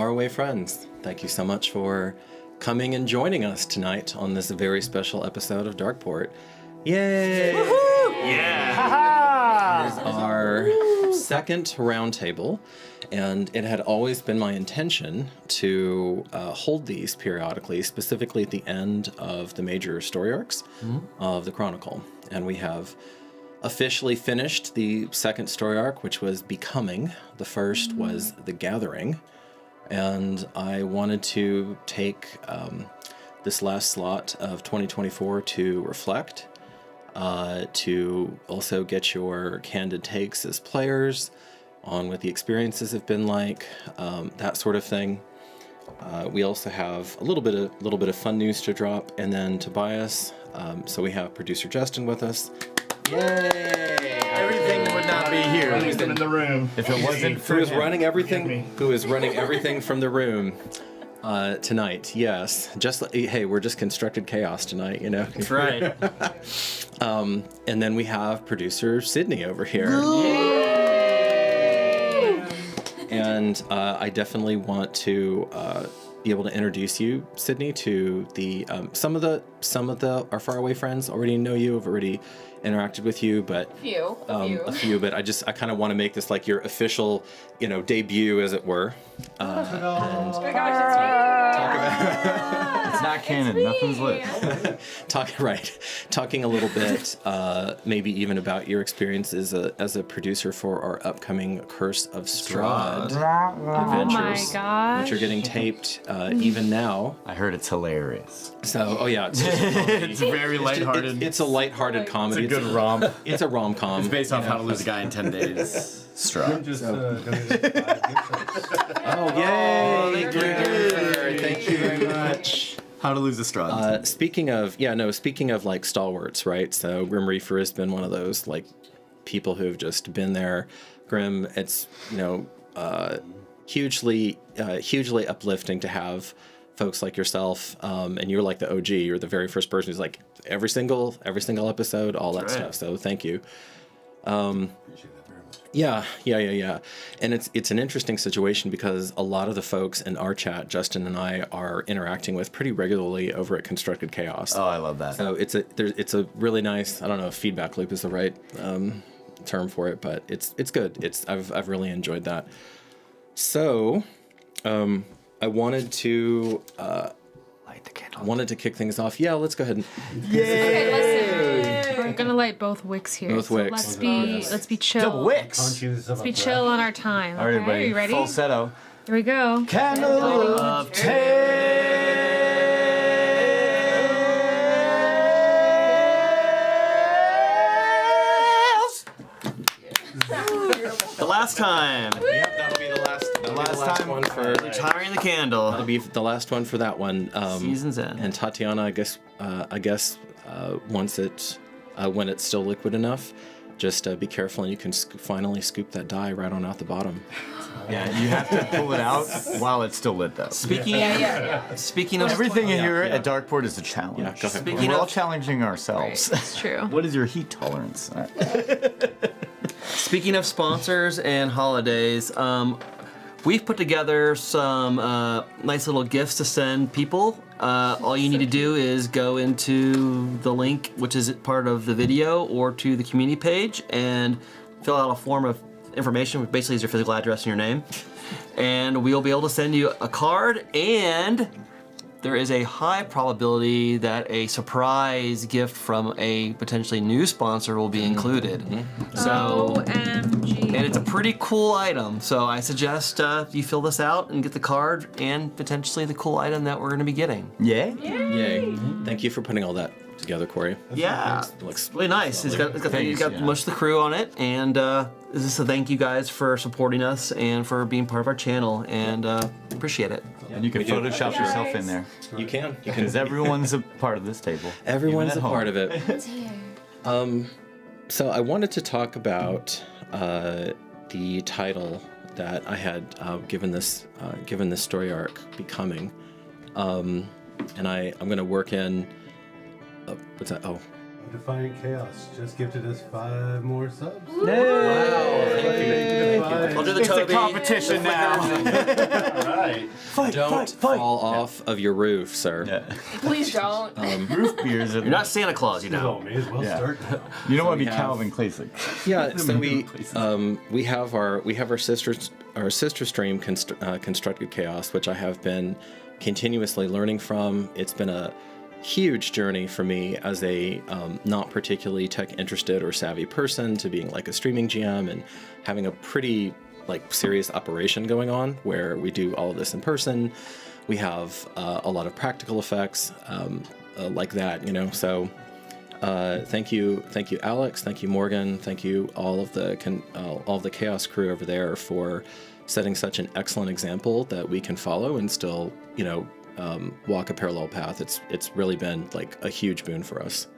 faraway friends. Thank you so much for coming and joining us tonight on this very special episode of Darkeport. Yay! Woohoo! Yeah! It is our second roundtable, and it had always been my intention to hold these periodically, specifically at the end of the major story arcs of the Chronicle. And we have officially finished the second story arc, which was Becoming. The first was The Gathering. And I wanted to take this last slot of 2024 to reflect, to also get your candid takes as players on what the experiences have been like, that sort of thing. We also have a little bit of fun news to drop, and then Tobias. So we have producer Justin with us. Yay! Everything would not be here. In the room. If it wasn't for who is running everything from the room tonight. Yes, hey, we're just constructed chaos tonight, you know. That's right. And then we have producer Sydney over here. And I definitely want to be able to introduce you, Sydney, to the some of our faraway friends already know you, have already interacted with you, but a few. But I kind of want to make this like your official, debut, as it were. It's not canon. Nothing's lit. Talking a little bit, maybe even about your experience as a producer for our upcoming Curse of Strahd adventures, oh my gosh, which are getting taped even now. I heard it's hilarious. So, it's it's very lighthearted. It's a lighthearted comedy. It's a good rom. It's a rom-com. It's based off How to Lose a Guy in 10 Days. Strahd. Oh, yay! Thank you very much. How to Lose a Strahd. Speaking of like stalwarts, right? So Grim Reaper has been one of those like people who've just been there. Grim, it's hugely uplifting to have folks like yourself, and you're like the OG. You're the very first person who's like every single episode, all that stuff. So thank you. Appreciate that very much. Yeah. And it's an interesting situation because a lot of the folks in our chat, Justin and I, are interacting with pretty regularly over at Constructed Chaos. Oh, I love that. So it's a really nice, I don't know if feedback loop is the right term for it, but it's good. I've really enjoyed that. So I wanted to Light the candle. wanted to kick things off. Yeah, let's go ahead and Okay, listen. We're gonna light both wicks here. Both wicks. Let's be chill. Double wicks. Let's be chill on our time. All right, Okay, everybody. are you ready? Falsetto. Here we go. Candle of Tales. The last time. Yep, that'll be the last time one for Retiring the candle. That'll be the last one for that one. Season's end. And Tatiana, I guess once when it's still liquid enough, just be careful, and you can finally scoop that dye right on out the bottom. Yeah, you have to pull it out while it's still lit, though. Speaking of Everything here at Darkeport is a challenge. Yeah, go ahead. We're all challenging ourselves. Right, it's true. What is your heat tolerance? Speaking of sponsors and holidays, we've put together some nice little gifts to send people. All you need to do is go into the link, which is part of the video, or to the community page, and fill out a form of information, which basically is your physical address and your name. And we'll be able to send you a card, and there is a high probability that a surprise gift from a potentially new sponsor will be included. So, OMG. and it's a pretty cool item. So I suggest you fill this out and get the card and potentially the cool item that we're going to be getting. Yay? Yay! Thank you for putting all that together, Corey. Yeah, Looks really nice. It's got most of the crew on it, and this is a thank you guys for supporting us and for being part of our channel, and appreciate it. And you can Photoshop yourself in there. You can. Because everyone's a part of this table. Everyone's a Even at part home. of it. So I wanted to talk about the title that I had given this story arc, Becoming, and I'm going to work in. What's that? Oh, Defiant Chaos just gifted us 5 more subs. I'll do the It's a Toby. competition now. Alright. Don't fall off of your roof, sir. Yeah. Please don't. Roof beers. You're not Santa Claus, you Oh, know. may as well Yeah. start now. You don't want to we be have- Calvin Klasick. Yeah, so Places. we have our sister stream Constructed Chaos, which I have been continuously learning from. It's been a huge journey for me as a not particularly tech interested or savvy person to being like a streaming GM and having a pretty like serious operation going on where we do all of this in person. We have a lot of practical effects like that, you know. So thank you, Alex. Thank you, Morgan. Thank you, all of the Chaos crew over there for setting such an excellent example that we can follow and still, you know, walk a parallel path. It's really been like a huge boon for us.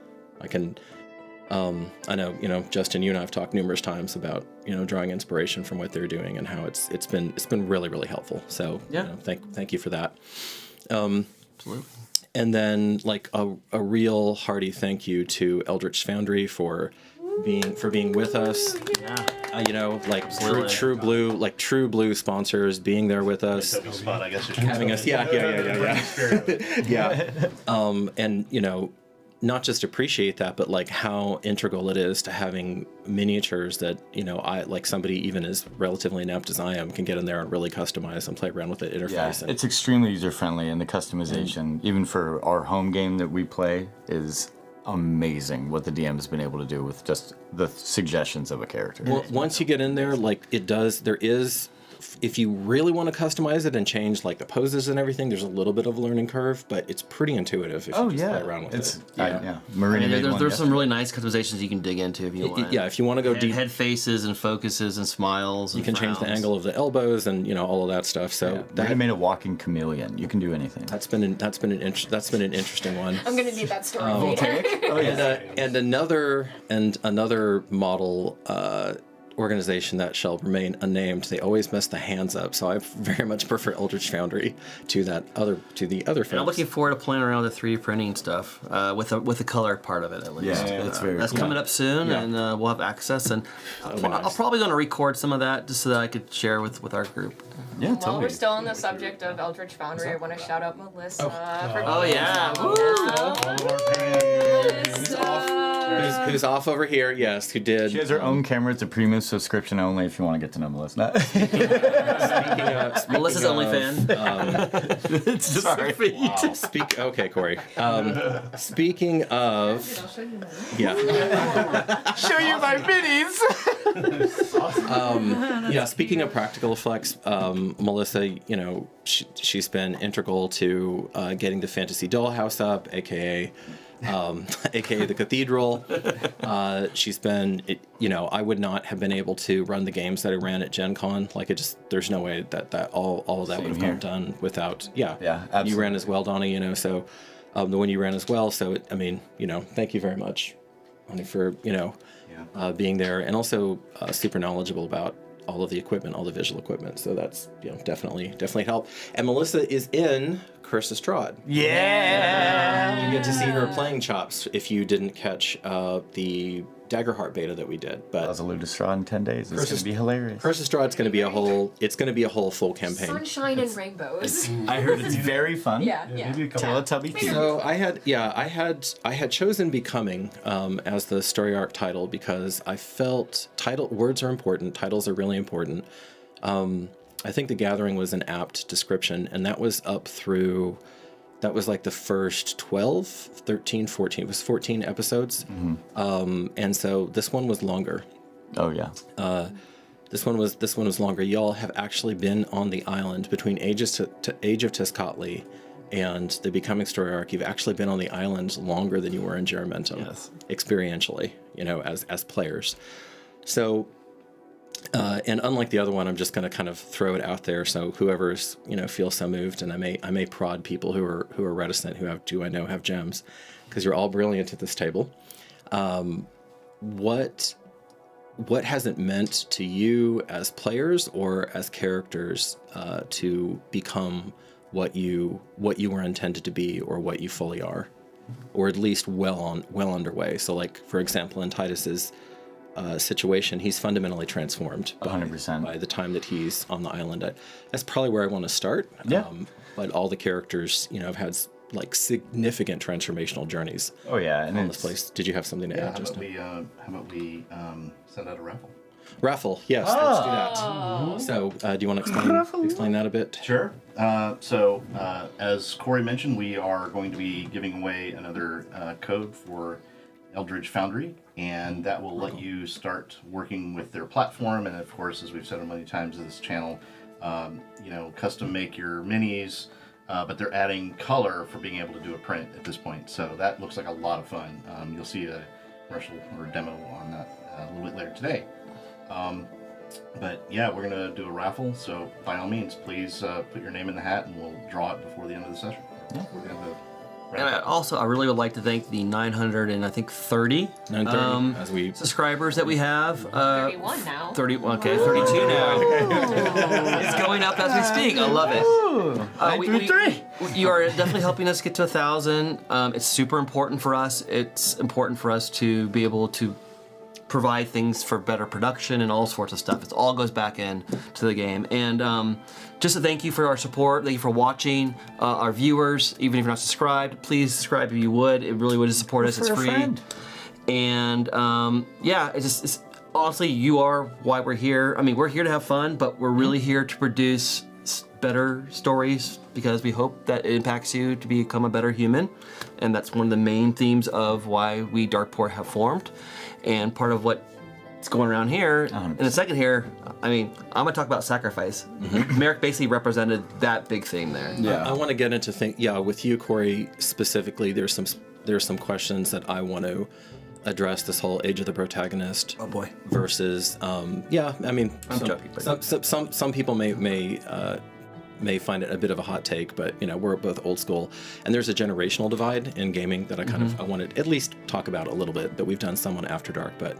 I know, you know, Justin, you and I have talked numerous times about, you know, drawing inspiration from what they're doing and how it's been really, really helpful. So Yeah. you know, thank you for that. Absolutely. And then like a real hearty thank you to Eldritch Foundry for being with us. Yeah. You know, like Absolutely. true blue sponsors being there with us, Toby spot, I guess. having us. Yeah. And you know, not just appreciate that, but like how integral it is to having miniatures that, you know, I like somebody even as relatively inept as I am can get in there and really customize and play around with the interface. Yeah, And it's extremely user friendly, and the customization, even for our home game that we play, is amazing. What the DM has been able to do with just the suggestions of a character. well, once you get in there, like there is, if you really want to customize it and change like the poses and everything, there's a little bit of a learning curve, but it's pretty intuitive if you just play around with it's it. Marina made one There's some yesterday. really nice customizations you can dig into if you want. Yeah, if you want to go deep, Head faces and focuses and smiles. you can change the angle of the elbows and, you know, all of that stuff. So Marina made a walking chameleon. You can do anything. that's been an interesting one. I'm gonna need that story later. And another model organization that shall remain unnamed. They always mess the hands up, so I very much prefer Eldritch Foundry to the other And I'm folks. looking forward to playing around with the 3D printing stuff with the color part of it at least. Yeah, it's very That's cool. coming up soon, Yeah. and we'll have access. And That'll be nice. I'll probably going to record some of that just so that I could share with our group. Yeah, While totally. we're still on the subject of Eldritch Foundry, I want to shout out Melissa. for Oh yeah. Woo! Who's off over here? Yes, who did? She has her own camera. It's a premium subscription only if you want to get to know Melissa. Melissa's only fan. It's just our feet. Okay, Corey. Speaking of, yeah. Show you my minis. Yeah, speaking of practical effects, Melissa, you know, she's been integral to getting the Fantasy Dollhouse up, aka the Cathedral. She's been, you know, I would not have been able to run the games that I ran at Gen Con. Like, there's no way that all of that Same would have here. gotten done without, Yeah, You absolutely. ran as well, Donnie, you know, so the one you ran as well. So, I mean, you know, thank you very much, Donnie, for, you know, being there, and also super knowledgeable about all of the equipment, all the visual equipment. So that's, you know, definitely helped. And Melissa is in Curse of Strahd. Yeah. You get to see her playing chops if you didn't catch the Daggerheart beta that we did. But Buzzaloo to Straw in 10 days. It's going to be hilarious. Curse of Strahd's going to be a whole full campaign. Sunshine and rainbows. I heard it's very fun. Yeah. Maybe a couple. Teletubby themed. So I had chosen Becoming as the story arc title because I felt words are important, titles are really important. I think The Gathering was an apt description, and that was like the first 12, 13, 14. It was 14 episodes. And so this one was longer. Oh, yeah. This one was longer. Y'all have actually been on the island between Age of Tezcatli and the Becoming story arc. You've actually been on the island longer than you were in Jeramentum, Yes. experientially, you know, as players. So, and unlike the other one, I'm just going to kind of throw it out there. So whoever's, you know, feels so moved, and I may prod people who are reticent, who I know have gems, because you're all brilliant at this table. What has it meant to you as players or as characters to become what you were intended to be or what you fully are? or at least well underway. So, like for example, in Titus's situation, he's fundamentally transformed by 100%. by the time that he's on the island. That's probably where I want to start. Yeah. But all the characters, have had like significant transformational journeys. Oh yeah, and On this place. Did you have something to Yeah, add? Justin? how about we send out a raffle? Raffle, yes, let's do that. So, do you want to explain that a bit? Sure. As Corey mentioned, we are going to be giving away another code for Eldritch Foundry, and that will let you start working with their platform. And of course, as we've said many times in this channel, custom make your minis, but they're adding color for being able to do a print at this point. So that looks like a lot of fun. You'll see a commercial or a demo on that a little bit later today. But yeah, we're going to do a raffle, so by all means, please put your name in the hat and we'll draw it before the end of the session. Yeah. We're going to And I really would like to thank the 930 as we subscribers that we have. 31 now. 32 now. It's going up as we speak. I love it. You are definitely helping us get to 1,000. It's super important for us. It's important for us to be able to provide things for better production and all sorts of stuff. It all goes back in to the game. And just to thank you for our support. Thank you for watching. Our viewers, even if you're not subscribed, please subscribe if you would. It really would support us. It's free. And it's honestly, you are why we're here. I mean, we're here to have fun, but we're really here to produce better stories because we hope that it impacts you to become a better human. And that's one of the main themes of why we Darkeport have formed. And part of what's going around here, in a second here, I mean, I'm gonna talk about sacrifice. Merrick basically represented that big theme there. Yeah, I want to get into with you, Corey, specifically. There's some questions that I want to address. This whole age of the protagonist. Oh boy. Versus, I mean, I'm joking, but some people may find it a bit of a hot take, but we're both old school, and there's a generational divide in gaming that I wanted to at least talk about a little bit. But we've done some on After Dark, but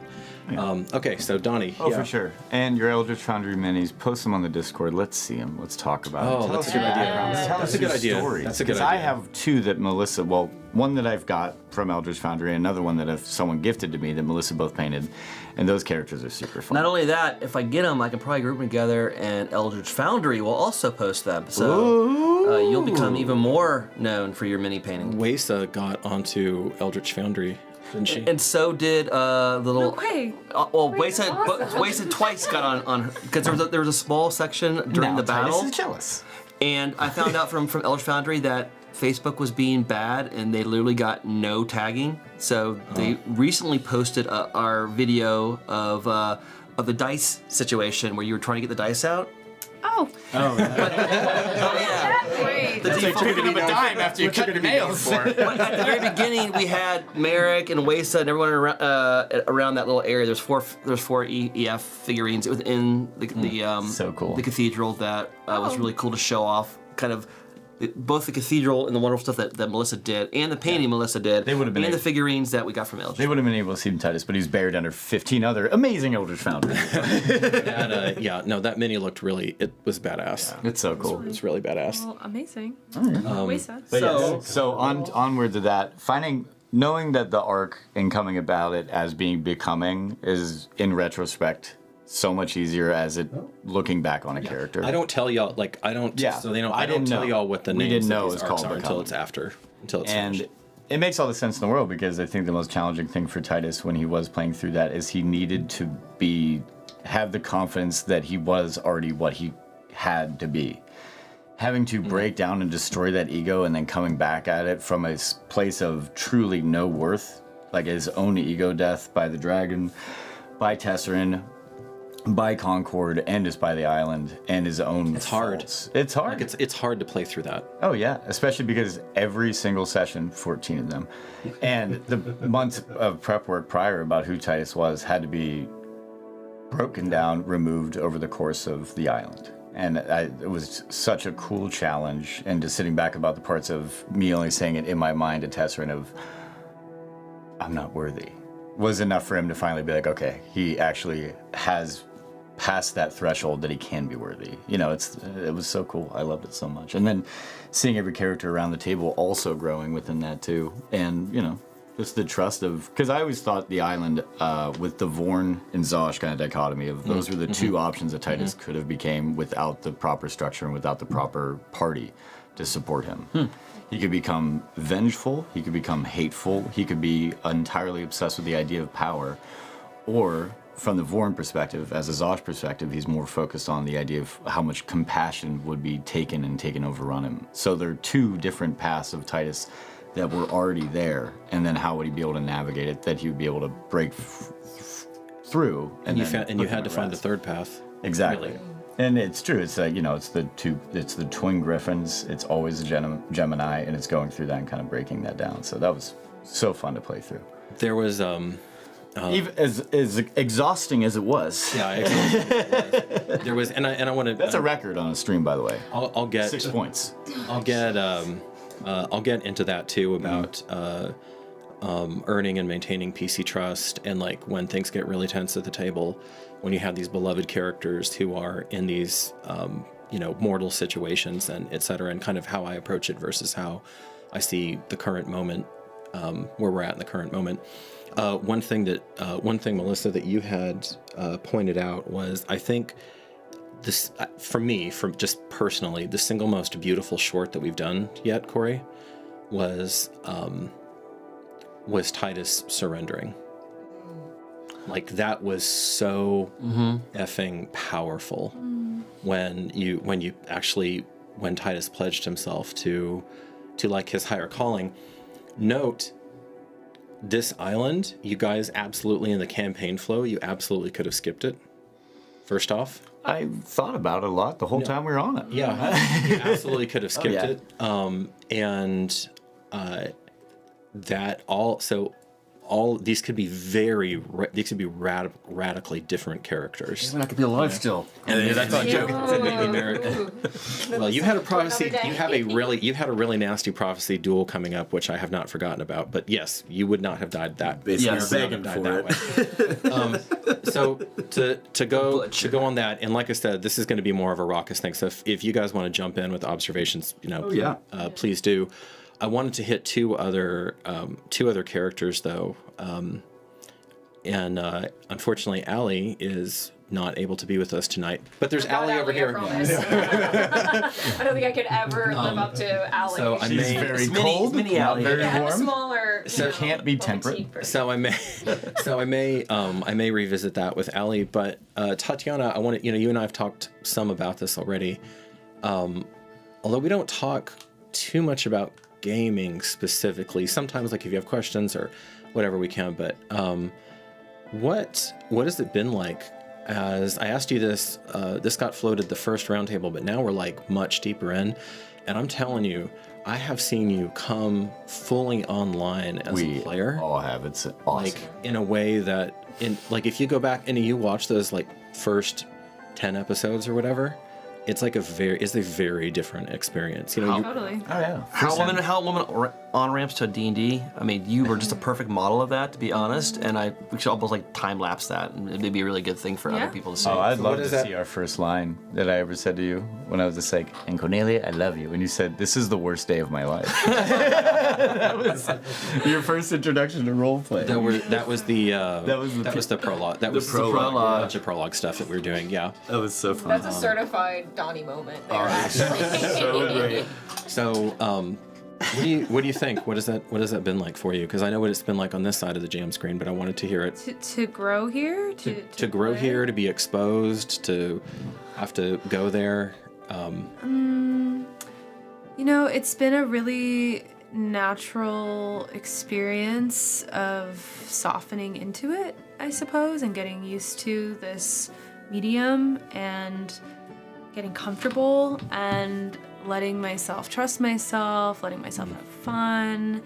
okay. So Donnie, for sure. And your Eldritch Foundry minis, post them on the Discord. Let's see them. Let's talk about them. Oh, that's a good idea. That's a good idea. That's a good idea. I have two that Melissa, one that I've got from Eldritch Foundry, and another one that someone gifted to me that Melissa both painted, and those characters are super fun. not only that, if I get them, I can probably group them together, and Eldritch Foundry will also post them. So you'll become even more known for your mini painting. Wesa got onto Eldritch Foundry, didn't she? And so did little. No way. Wesa twice got on because there was a small section during the battle. Titus is jealous. And I found out from Eldritch Foundry that Facebook was being bad and they literally got no tagging. So they recently posted our video of the dice situation where you were trying to get the dice out. Oh. Yeah. Great. You're giving him a dime after you cut your nails. At the very beginning, we had Merrick and Wesa and everyone around that little area. There's four EF figurines within the so cool. the cathedral that was really cool to show off. Kind of both the cathedral and the wonderful stuff that Melissa did, and the painting Melissa did, They would have been and the able- figurines that we got from Eldritch. They would have been able to see him Titus, but he's buried under 15 other amazing Eldritch Foundry. That mini looked it was badass. It's so cool. It's really badass. Well, amazing. But so onward to that, knowing that the arc and coming about it as being becoming is, in retrospect, so much easier as it looking back on a character. I don't tell y'all so they don't. I don't tell y'all what the We names didn't know of it these was arcs called are until Becoming. it's And finished. it makes all the sense in the world, because I think the most challenging thing for Titus when he was playing through that is he needed to have the confidence that he was already what he had to be. Having to break down and destroy that ego and then coming back at it from a place of truly no worth, like his own ego death by the dragon, by Tesserin, by Concord, and just by the island, and his own It's hard. faults. It's hard. Like it's hard to play through that. Oh yeah, especially because every single session, 14 of them, and the months of prep work prior about who Titus was had to be broken down, removed over the course of the island. And it was such a cool challenge, and just sitting back about the parts of me only saying it in my mind to Tesserin of, I'm not worthy, was enough for him to finally be like, okay, he actually has past that threshold that he can be worthy. You know, it was so cool. I loved it so much. And then seeing every character around the table also growing within that too. And, you know, just the trust of, because I always thought the island with the Vorn and Zosh kind of dichotomy of those were the two options that Titus could have became without the proper structure and without the proper party to support him. He could become vengeful, he could become hateful, he could be entirely obsessed with the idea of power, or from the Vorn perspective, as a Zosh perspective, he's more focused on the idea of how much compassion would be taken and overrun him. So there are two different paths of Titus that were already there, and then how would he be able to navigate it, that he would be able to break through. And you had to find a third path. Exactly. Really. And it's true. It's you know, it's the twin griffins. It's always a Gemini, and it's going through that and kind of breaking that down. So that was so fun to play through. There was even as exhausting as it was. yeah, exactly. There was, and I want to. That's a record on a stream, by the way. I'll get 6 points. I'll get into that too about earning and maintaining PC trust, and like when things get really tense at the table, when you have these beloved characters who are in these you know, mortal situations and etc., and kind of how I approach it versus how I see the current moment, where we're at in the current moment. One thing, Melissa, that you had pointed out was, I think this, for me, from just personally, the single most beautiful short that we've done yet, Corey, was Titus surrendering. Like, that was so effing powerful when Titus pledged himself to like his higher calling. Note, this island, you guys absolutely, in the campaign flow, you absolutely could have skipped it. First off, I thought about it a lot the whole time we were on it. yeah, you absolutely could have skipped it. And that all these could be radically different characters. I could be alive still. And that's not joking. Well, you had a prophecy. You had a really nasty prophecy duel coming up, which I have not forgotten about. But yes, you would not have died that. Yes, begging for it. So to go on that, and like I said, this is going to be more of a raucous thing. So if you guys want to jump in with observations, you know, please do. I wanted to hit two other characters though, and unfortunately, Allie is not able to be with us tonight. But there's Allie over here. I don't think I could ever live up to Allie. So I may very cold, mini Allie. very I'm a warm. smaller. So can't be temperate. So I may revisit that with Allie. But Tatiana, I want to, you and I have talked some about this already. Although we don't talk too much about gaming specifically. Sometimes, like if you have questions or whatever, we can. But what has it been like? As I asked you this, this got floated the first roundtable, but now we're like much deeper in, and I'm telling you, I have seen you come fully online as a player. We all have. It's awesome. Like in a way that, if you go back and you watch those like first 10 episodes or whatever, it's like a very different experience. You know, Totally. Oh yeah. How women on ramps to D&D. I mean, you were just a perfect model of that, to be honest. And we should almost like time lapse that, and it'd be a really good thing for other people to see. Oh, I'd love to is that? see our first line that I ever said to you when I was just like, "And Cornelia, I love you." And you said, "This is the worst day of my life." That was your first introduction to roleplay. that was the prologue. That was the prologue. A bunch of prologue stuff that we were doing. Yeah. That was so fun. That's a certified Donnie moment there, actually. So great. So, what do you think? What has that been like for you? Because I know what it's been like on this side of the jam screen, but I wanted to hear it. To grow here, to grow play? here, to be exposed, to have to go there. It's been a really natural experience of softening into it, I suppose, and getting used to this medium and getting comfortable and letting myself trust myself, letting myself have fun,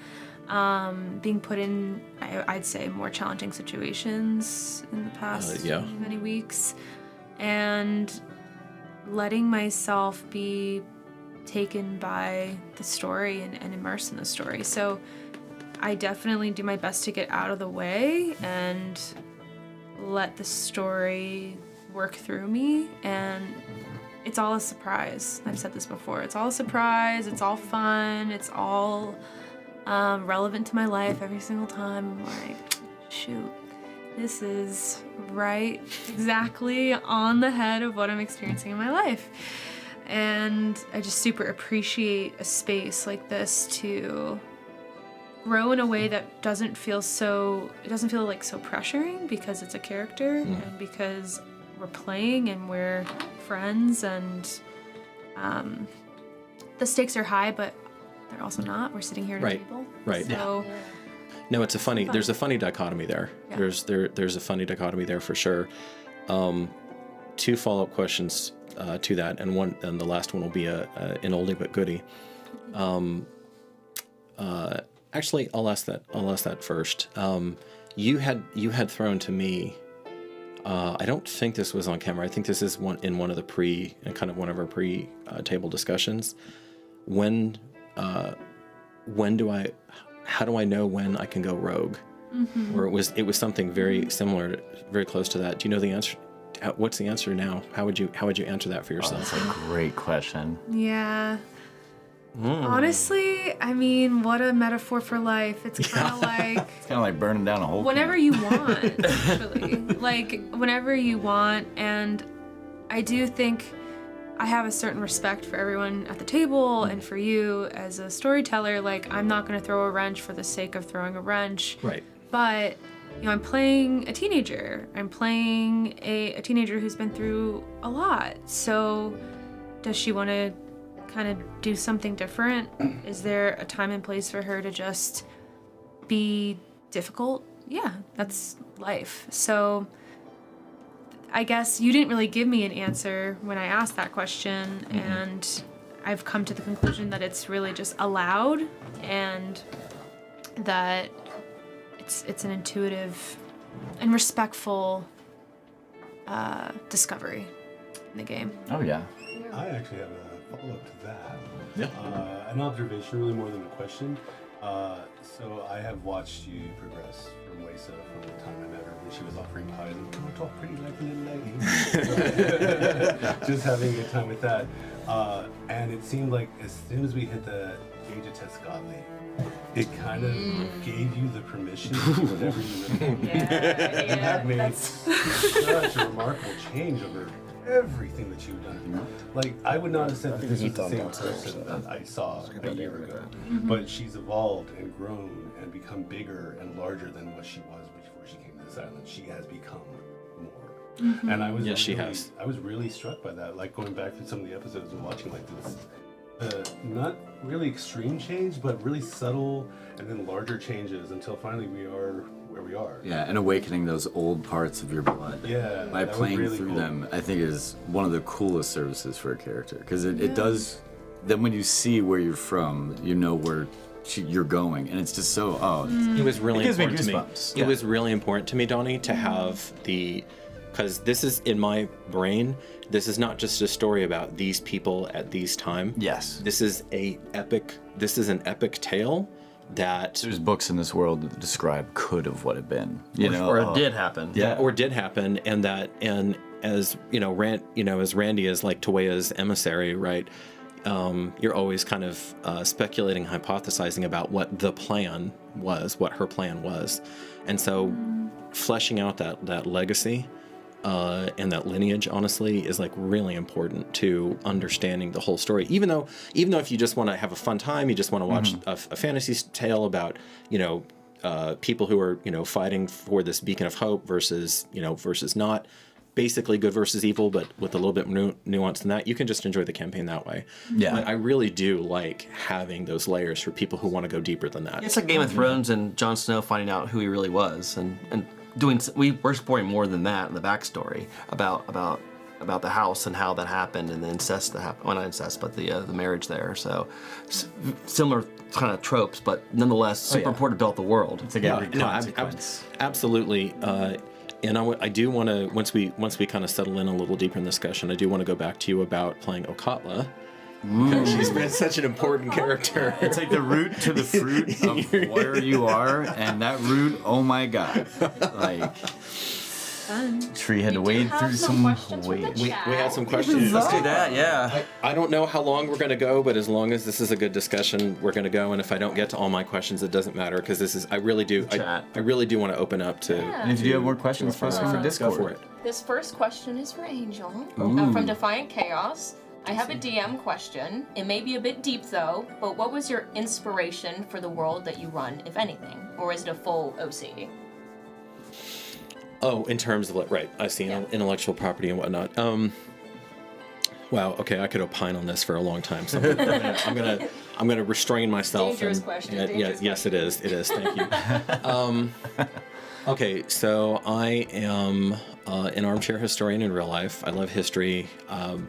being put in, I'd say, more challenging situations in the past many weeks, and letting myself be taken by the story and immersed in the story. So I definitely do my best to get out of the way and let the story work through me, and it's all a surprise. I've said this before. It's all a surprise. It's all fun. It's all relevant to my life every single time. I'm like, shoot, this is right exactly on the head of what I'm experiencing in my life. And I just super appreciate a space like this to grow in a way that doesn't feel like so pressuring, because it's a character and because we're playing and we're friends, and the stakes are high, but they're also not. We're sitting here at a table. Right. So No, it's there's a funny dichotomy there. Yeah. There's a funny dichotomy there for sure. 2 follow-up questions to that, and the last one will be an oldie but goodie. Actually, I'll ask that first. You had thrown to me. I don't think this was on camera. I think this is one of our pre-table discussions. How do I know when I can go rogue? Or it was something very similar, very close to that. Do you know the answer? What's the answer now? How would you answer that for yourself? That's a great question. yeah. Honestly, I mean, what a metaphor for life. It's kind of like It's kind of like burning down a whole whenever camp. you want, actually. Like, whenever you want. And I do think I have a certain respect for everyone at the table and for you as a storyteller. Like, I'm not going to throw a wrench for the sake of throwing a wrench. Right. But, I'm playing a teenager. I'm playing a teenager who's been through a lot. So, does she want to kind of do something different? Is there a time and place for her to just be difficult? Yeah, that's life. So I guess you didn't really give me an answer when I asked that question, and I've come to the conclusion that it's really just allowed, and that it's an intuitive and respectful discovery in the game. Oh yeah. I actually have a follow-up to that. Yeah. An observation, really more than a question. So I have watched you progress from Wesa from the time I met her when she was offering pies and talk pretty like a little lady. Just having a good time with that. And it seemed like as soon as we hit the age of Tescotli, it kind of gave you the permission to do whatever you wanted. Yeah, You have made such a remarkable change over everything that you've done. Like, I would not have said that this was the same person that I saw a year ago. But she's evolved and grown and become bigger and larger than what she was before she came to this island. She has become more. And I was Yes, she really, has. I was really struck by that. Like, going back through some of the episodes and watching like this, not really extreme change, but really subtle and then larger changes until finally we are where we are. Yeah, and awakening those old parts of your blood. Yeah, By that was playing really through cool. them, I think is one of the coolest services for a character. Because it does, then when you see where you're from, you know where you're going. And it's just so, It was really It gives me important to me. goosebumps. It was really important to me, Donnie, to have because this is in my brain. This is not just a story about these people at these time. Yes. This is an epic tale that There's books in this world that describe could have what had been. You know, Or it did happen. Yeah. or did happen, and as as Randy is like Tuea's emissary, right? You're always kind of speculating, hypothesizing about what the plan was, what her plan was, and so fleshing out that legacy and that lineage, honestly, is like really important to understanding the whole story. Even though if you just want to have a fun time, you just want to watch a fantasy tale about people who are fighting for this beacon of hope versus not. Basically good versus evil, but with a little bit more nuance than that. You can just enjoy the campaign that way. Yeah. But I really do like having those layers for people who want to go deeper than that. It's like Game of Thrones and Jon Snow finding out who he really was, and doing. We're exploring more than that in the backstory about the house and how that happened and the incest that happened. Well, not incest, but the marriage there. So similar kind of tropes, but nonetheless super important to build the world. It's like every No, consequence. absolutely. And I do want to, once we kind of settle in a little deeper in the discussion, I do want to go back to you about playing Okatla. Because she's been such an important character. It's like the root to the fruit of where you are, and that root, oh my god. Like, Fun. Tree had to We do wade have through some some questions from the waves. We chat. had some questions. Let's do that. Yeah. I don't know how long we're going to go, but as long as this is a good discussion, we're going to go. And if I don't get to all my questions, it doesn't matter because this is. I really do want to open up to. And if you do have more questions, post them for Discord. Go for it. This first question is for Angel from Defiant Chaos. I have a DM question. It may be a bit deep though, but what was your inspiration for the world that you run, if anything? Or is it a full OC? Oh, in terms of right, I see intellectual property and whatnot. Wow. Okay, I could opine on this for a long time, so I'm gonna restrain myself. Dangerous question. Yes, it is. It is. Thank you. Okay, so I am an armchair historian in real life. I love history. I'm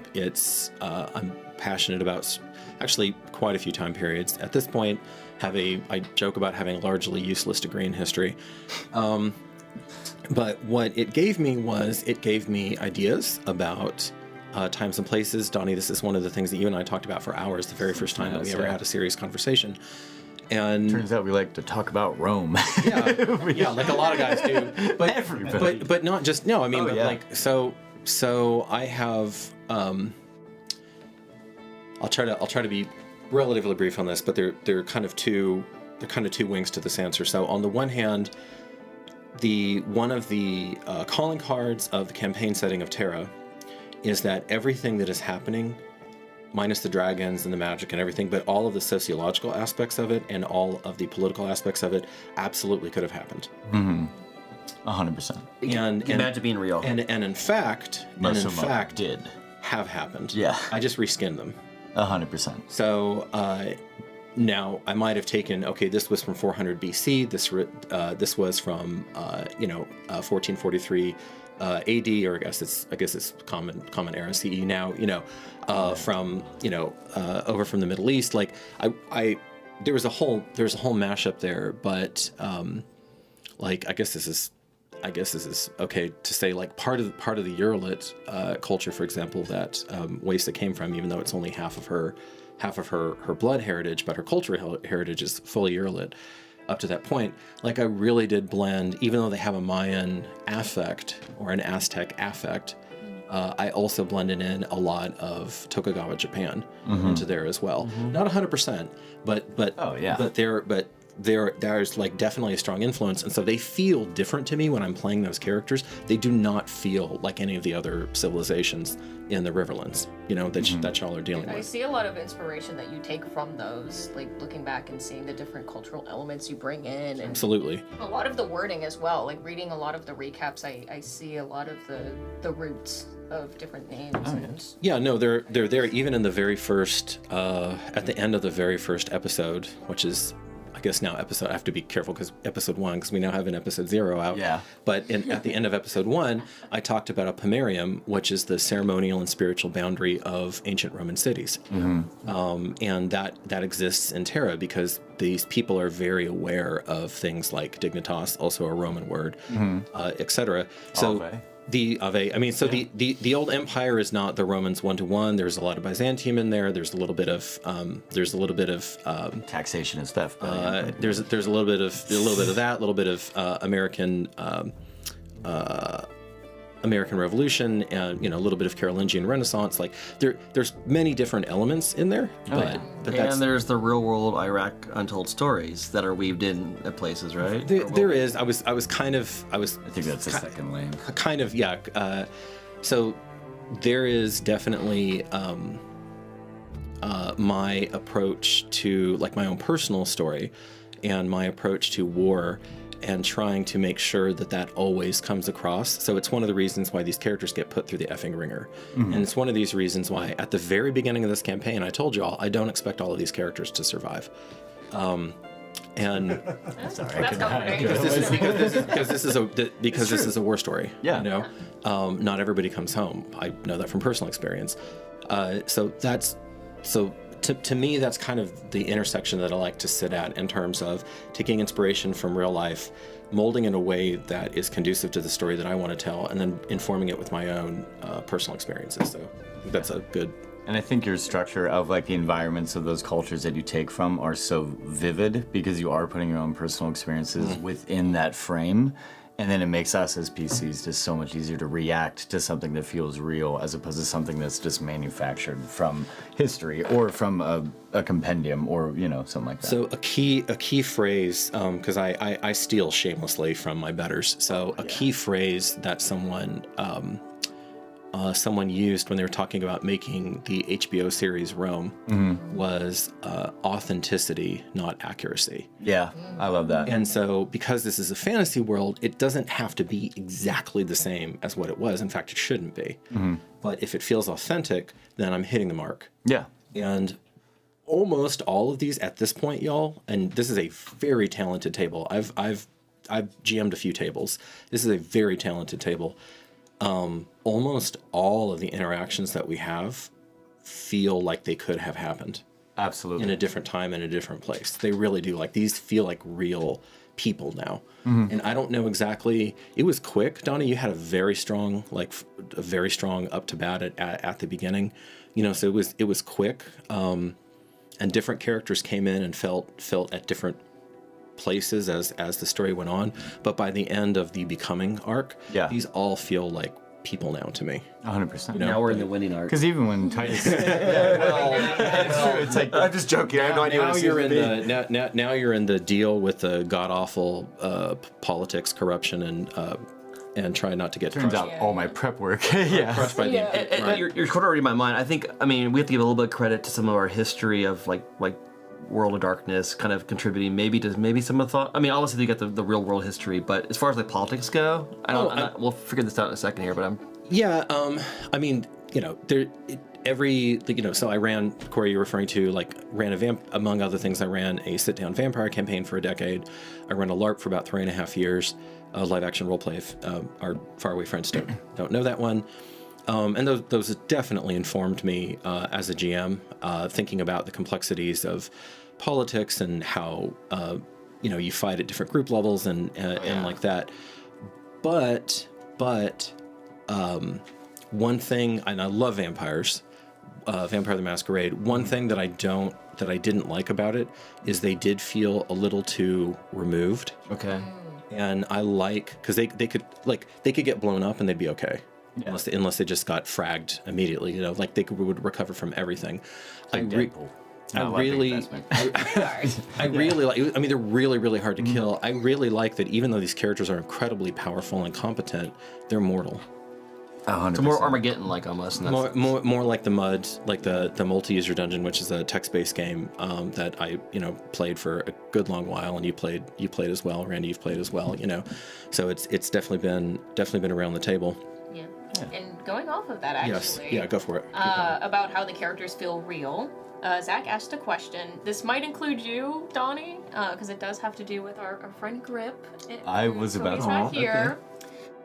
passionate about actually quite a few time periods. At this point, I joke about having a largely useless degree in history. But what it gave me ideas about times and places. Donnie, this is one of the things that you and I talked about for hours the very first time that we ever had a serious conversation. And turns out we like to talk about Rome. yeah, like a lot of guys do. But everybody. But not just like so I have I'll try to be relatively brief on this, but they're kind of two wings to this answer. So on the one hand, one of the calling cards of the campaign setting of Terra is that everything that is happening, minus the dragons and the magic and everything, but all of the sociological aspects of it and all of the political aspects of it absolutely could have happened. 100%. And imagine being real. And in fact, did have happened. Yeah. I just reskinned them. 100%. So now I might have taken, this was from 400 BC. This was from 1443 AD, or I guess it's common era CE now. From over from the Middle East. Like there was a whole mashup there, but I guess this is okay to say, like part of the Eurolit culture, for example, that Waisa came from, even though it's only half of her blood heritage, but her cultural heritage is fully Eurolit up to that point. Like I really did blend, even though they have a Mayan affect or an Aztec affect, I also blended in a lot of Tokugawa Japan into there as well. Not 100%, but there's like definitely a strong influence, and so they feel different to me when I'm playing those characters. They do not feel like any of the other civilizations in the Riverlands, that y'all are dealing I with. see a lot of inspiration that you take from those, like looking back and seeing the different cultural elements you bring in, and Absolutely. a lot of the wording as well. Like reading a lot of the recaps, I see a lot of the roots of different names. Yeah, no, they're there even in the very first, at the end of the very first episode, which is, I guess now I have to be careful because episode 1, because we now have an episode 0 out. Yeah. But at the end of episode 1, I talked about a pomerium, which is the ceremonial and spiritual boundary of ancient Roman cities. And that exists in Terra because these people are very aware of things like dignitas, also a Roman word, etc. So the old empire is not the Romans 1-to-1. There's a lot of Byzantium in there. There's a little bit of taxation and stuff. There's a little bit of that, a little bit of American Revolution, and a little bit of Carolingian Renaissance. Like there's many different elements in there, but and there's the real world Iraq untold stories that are weaved in at places, right? There is. I think that's the second lane. Kind of, yeah. So there is definitely my approach to, like, my own personal story and my approach to war, and trying to make sure that always comes across. So it's one of the reasons why these characters get put through the effing ringer. And it's one of these reasons why at the very beginning of this campaign, I told you all, I don't expect all of these characters to survive. And That's comforting. because this is a war story. Yeah. Not everybody comes home. I know that from personal experience. To me, that's kind of the intersection that I like to sit at in terms of taking inspiration from real life, molding in a way that is conducive to the story that I want to tell, and then informing it with my own personal experiences. So I think that's a good... And I think your structure of, like, the environments of those cultures that you take from are so vivid because you are putting your own personal experiences within that frame. And then it makes us as PCs just so much easier to react to something that feels real as opposed to something that's just manufactured from history or from a compendium or, something like that. So a key phrase, because I steal shamelessly from my betters. So a key phrase that someone used when they were talking about making the HBO series Rome was authenticity, not accuracy. Yeah, I love that. And so because this is a fantasy world, it doesn't have to be exactly the same as what it was. In fact, it shouldn't be. But if it feels authentic, then I'm hitting the mark. Yeah. And almost all of these at this point, y'all, and this is a very talented table. I've GM'd a few tables. This is a very talented table. Almost all of the interactions that we have feel like they could have happened. Absolutely. In a different time, in a different place. They really do. Like, these feel like real people now. And I don't know exactly. It was quick. Donnie, you had a very strong up to bat at the beginning. So it was quick. And different characters came in and felt at different places as the story went on. But by the end of the becoming arc, these all feel like people now to me. 100%. Now we're in the winning arc. Because even when Titus, it's true. It's like I'm just joking. I have no idea what you're in the now you're in the deal with the god awful politics, corruption, and try not to get turns crushed. out all my prep work. Crushed by the right. You're sort of reading my mind. We have to give a little bit of credit to some of our history of like World of Darkness kind of contributing maybe some of the thought. Obviously they got the real world history, but as far as like politics go, we'll figure this out in a second here. But so I ran, Corey, you're referring to, among other things, I ran a sit-down vampire campaign for a decade. I ran a LARP for about 3.5 years, live action roleplay. Our faraway friends don't know that one. And those definitely informed me as a GM, thinking about the complexities of politics and how you fight at different group levels and like that. But one thing, and I love vampires, Vampire the Masquerade. One thing that I didn't like about it is they did feel a little too removed. Okay. And I because they could get blown up and they'd be okay. Yeah. Unless they just got fragged immediately, they would recover from everything. I really like. They're really, really hard to kill. I really like that. Even though these characters are incredibly powerful and competent, they're mortal. 100%. It's more Armageddon-like almost. More like the Mud, like the multi-user dungeon, which is a text-based game that I played for a good long while, and you played as well. Randy, you've played as well. So it's definitely been around the table. Yeah. And going off of that, actually. Yes. Yeah, go for it. About how the characters feel real. Zach asked a question. This might include you, Donnie, because it does have to do with our friend Grip. I was about to. Not here.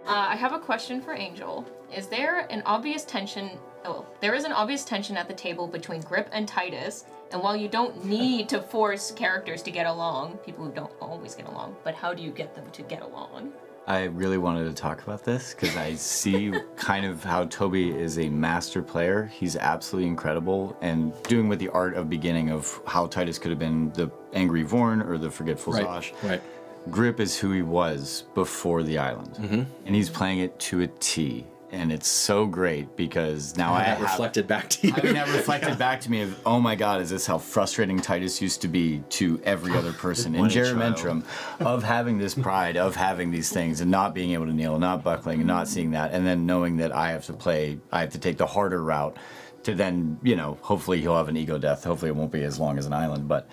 I have a question for Angel. Is there an obvious tension? Oh, there is an obvious tension at the table between Grip and Titus. And while you don't need to force characters to get along, people who don't always get along, but how do you get them to get along? I really wanted to talk about this because I see kind of how Toby is a master player. He's absolutely incredible, and doing with the art of beginning of how Titus could have been the angry Vorn or the forgetful Zosh. Right. Grip is who he was before the island, and he's playing it to a T. And it's so great because now I reflected back to you. That reflected back to me of, oh my God, is this how frustrating Titus used to be to every other person in Jerimentrum, of having this pride, of having these things and not being able to kneel, not buckling, and not seeing that, and then knowing that I have to take the harder route to then, hopefully he'll have an ego death. Hopefully it won't be as long as an island. But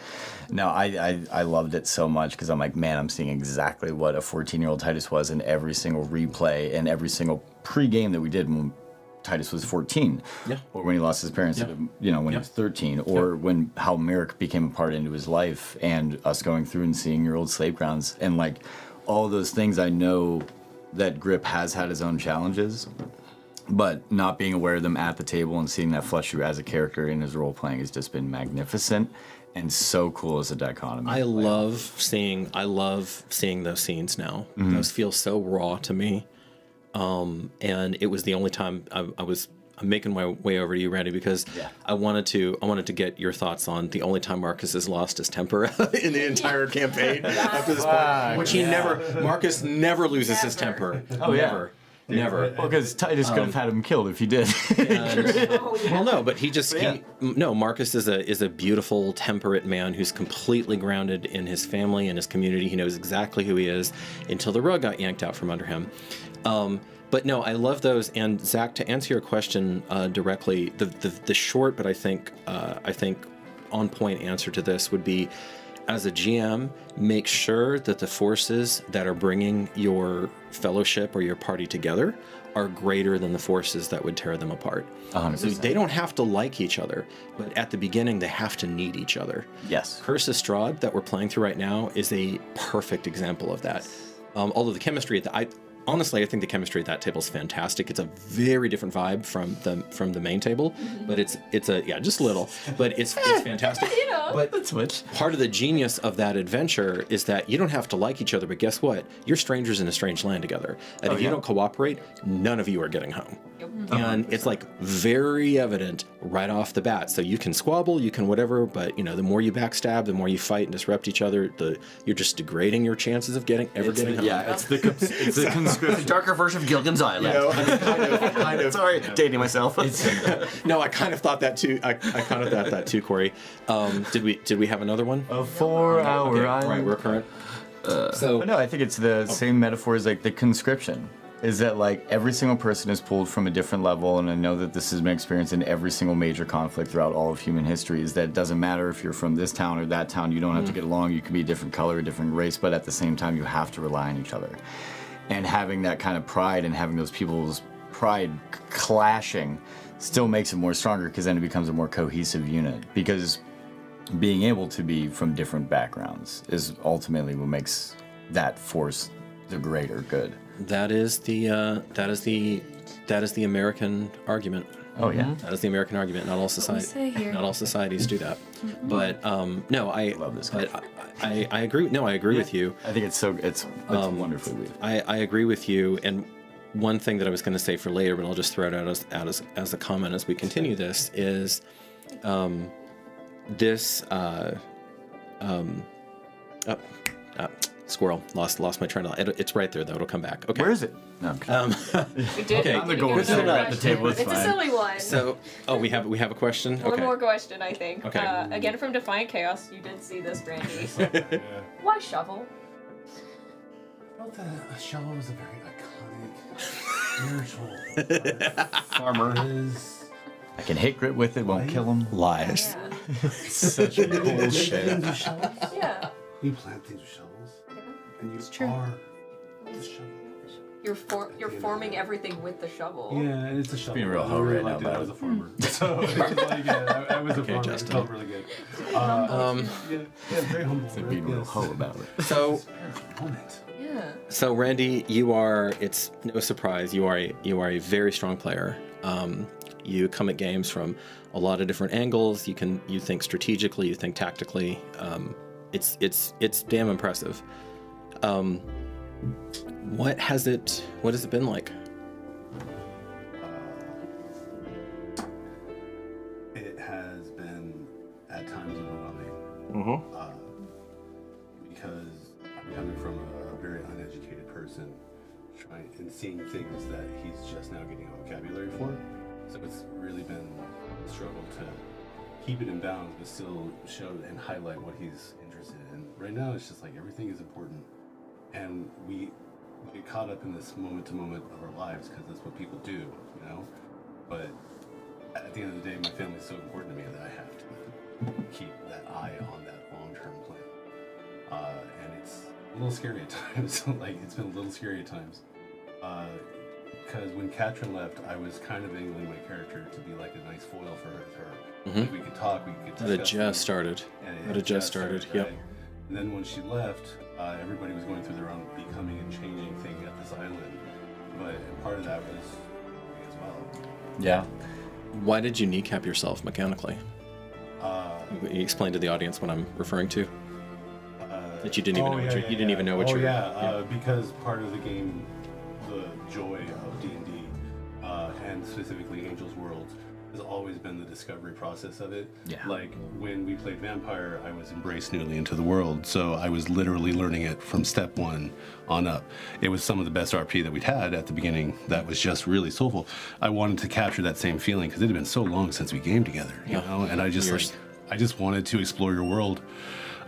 no, I loved it so much because I'm like, man, I'm seeing exactly what a 14-year-old Titus was in every single replay and every single pre-game that we did when Titus was 14. Yeah. Or when he lost his parents, when he was 13. Or when how Merrick became a part into his life and us going through and seeing your old slave grounds. And like all those things, I know that Grip has had his own challenges. But not being aware of them at the table and seeing that flush through as a character in his role playing has just been magnificent and so cool as a dichotomy. I love seeing those scenes now. Those feel so raw to me. And it was the only time I making my way over to you, Randy, because I wanted to get your thoughts on the only time Marcus has lost his temper in the entire campaign up to this point, which Marcus never loses his temper. Oh, yeah. Never. Well, because Titus could have had him killed if he did. Well, no, but Marcus is a beautiful, temperate man who's completely grounded in his family and his community. He knows exactly who he is until the rug got yanked out from under him. But no, I love those. And Zach, to answer your question directly, the short but I think on point answer to this would be, as a GM, make sure that the forces that are bringing your fellowship or your party together are greater than the forces that would tear them apart. 100%. So they don't have to like each other, but at the beginning they have to need each other. Yes. Curse of Strahd that we're playing through right now is a perfect example of that. Although the chemistry, honestly, I think the chemistry at that table is fantastic. It's a very different vibe from the main table, but it's just a little, but it's fantastic. But That's much. part of the genius of that adventure is that you don't have to like each other, but guess what? You're strangers in a strange land together. And if you don't cooperate, none of you are getting home. And it's like very evident right off the bat. So you can squabble, you can whatever, but the more you backstab, the more you fight and disrupt each other, you're just degrading your chances of getting home. Yeah, it's the conscription. The darker version of Gilligan's Island. Kind of. Sorry, dating myself. No, I kind of thought that too. I kind of thought that too, Corey. Did we have another one? A 4-hour Okay, island. right, we're current. But no, I think it's the same metaphor as like the conscription. Is that like every single person is pulled from a different level, and I know that this has been experienced in every single major conflict throughout all of human history, is that it doesn't matter if you're from this town or that town, you don't have to get along, you can be a different color, a different race, but at the same time you have to rely on each other. And having that kind of pride and having those people's pride clashing still makes it more stronger, because then it becomes a more cohesive unit. Because being able to be from different backgrounds is ultimately what makes that force the greater good. That is the American argument. Oh yeah. That is the American argument. Not all societies do that. But no, I love this. But I agree. No, I agree with you. I think it's wonderfully weird. I agree with you. And one thing that I was going to say for later, but I'll just throw it out as a comment as we continue this is, squirrel. Lost my train of thought. It's right there though. It'll come back. Okay. Where is it? No. We did. Okay. I'm the gold It's digger at the table. It's a fine. silly one. So, we have a question. One Okay. more question, I think. Okay. Again from Defiant Chaos, you did see this, Brandy. Why shovel? I felt that a shovel was a very iconic, spiritual Farmer. I can hit grit with it, won't kill him. Lies. Yeah. Such bullshit. Yeah. You plant things with shovels, and you are the shovel. You're forming everything with the shovel. Yeah, and it's a shovel. being real I hoe really right now liked it. about I was it. a farmer, so it's just like I was a farmer. Justin. It felt really good. Very humble. They're being real hoe about it. So, Moment. Yeah. So Randy, it's no surprise, you are a very strong player. You come at games from a lot of different angles. You think strategically, you think tactically. It's damn impressive. What has it been like? It has been at times overwhelming. Because I'm coming from a very uneducated person, and seeing things that he's just now getting a vocabulary for. So it's really been a struggle to keep it in bounds, but still show and highlight what he's interested in. Right now, it's just like everything is important, and we get caught up in this moment to moment of our lives because that's what people do, you know. But at the end of the day, my family's so important to me that I have to keep that eye on that long-term plan. And it's a little scary at times. Like, it's been a little scary at times. Because when Katrin left, I was kind of angling my character to be like a nice foil for her. Like, we could talk, we could discuss. It had just things. started. And It had just started. Yep. right? And then when she left, everybody was going through their own becoming and changing thing at this island. But part of that was me as well. Yeah. Why did you kneecap yourself mechanically? You explain to the audience what I'm referring to. That you didn't even know you didn't even know what you were. Because part of the game, the joy of D&D, and and specifically Angel's Worlds, has always been the discovery process of it. Yeah. Like when we played Vampire, I was embraced newly into the world, so I was literally learning it from step one on up. It was some of the best RP that we'd had at the beginning. That was just really soulful. I wanted to capture that same feeling because it had been so long since we gamed together, you know. And I just wanted to explore your world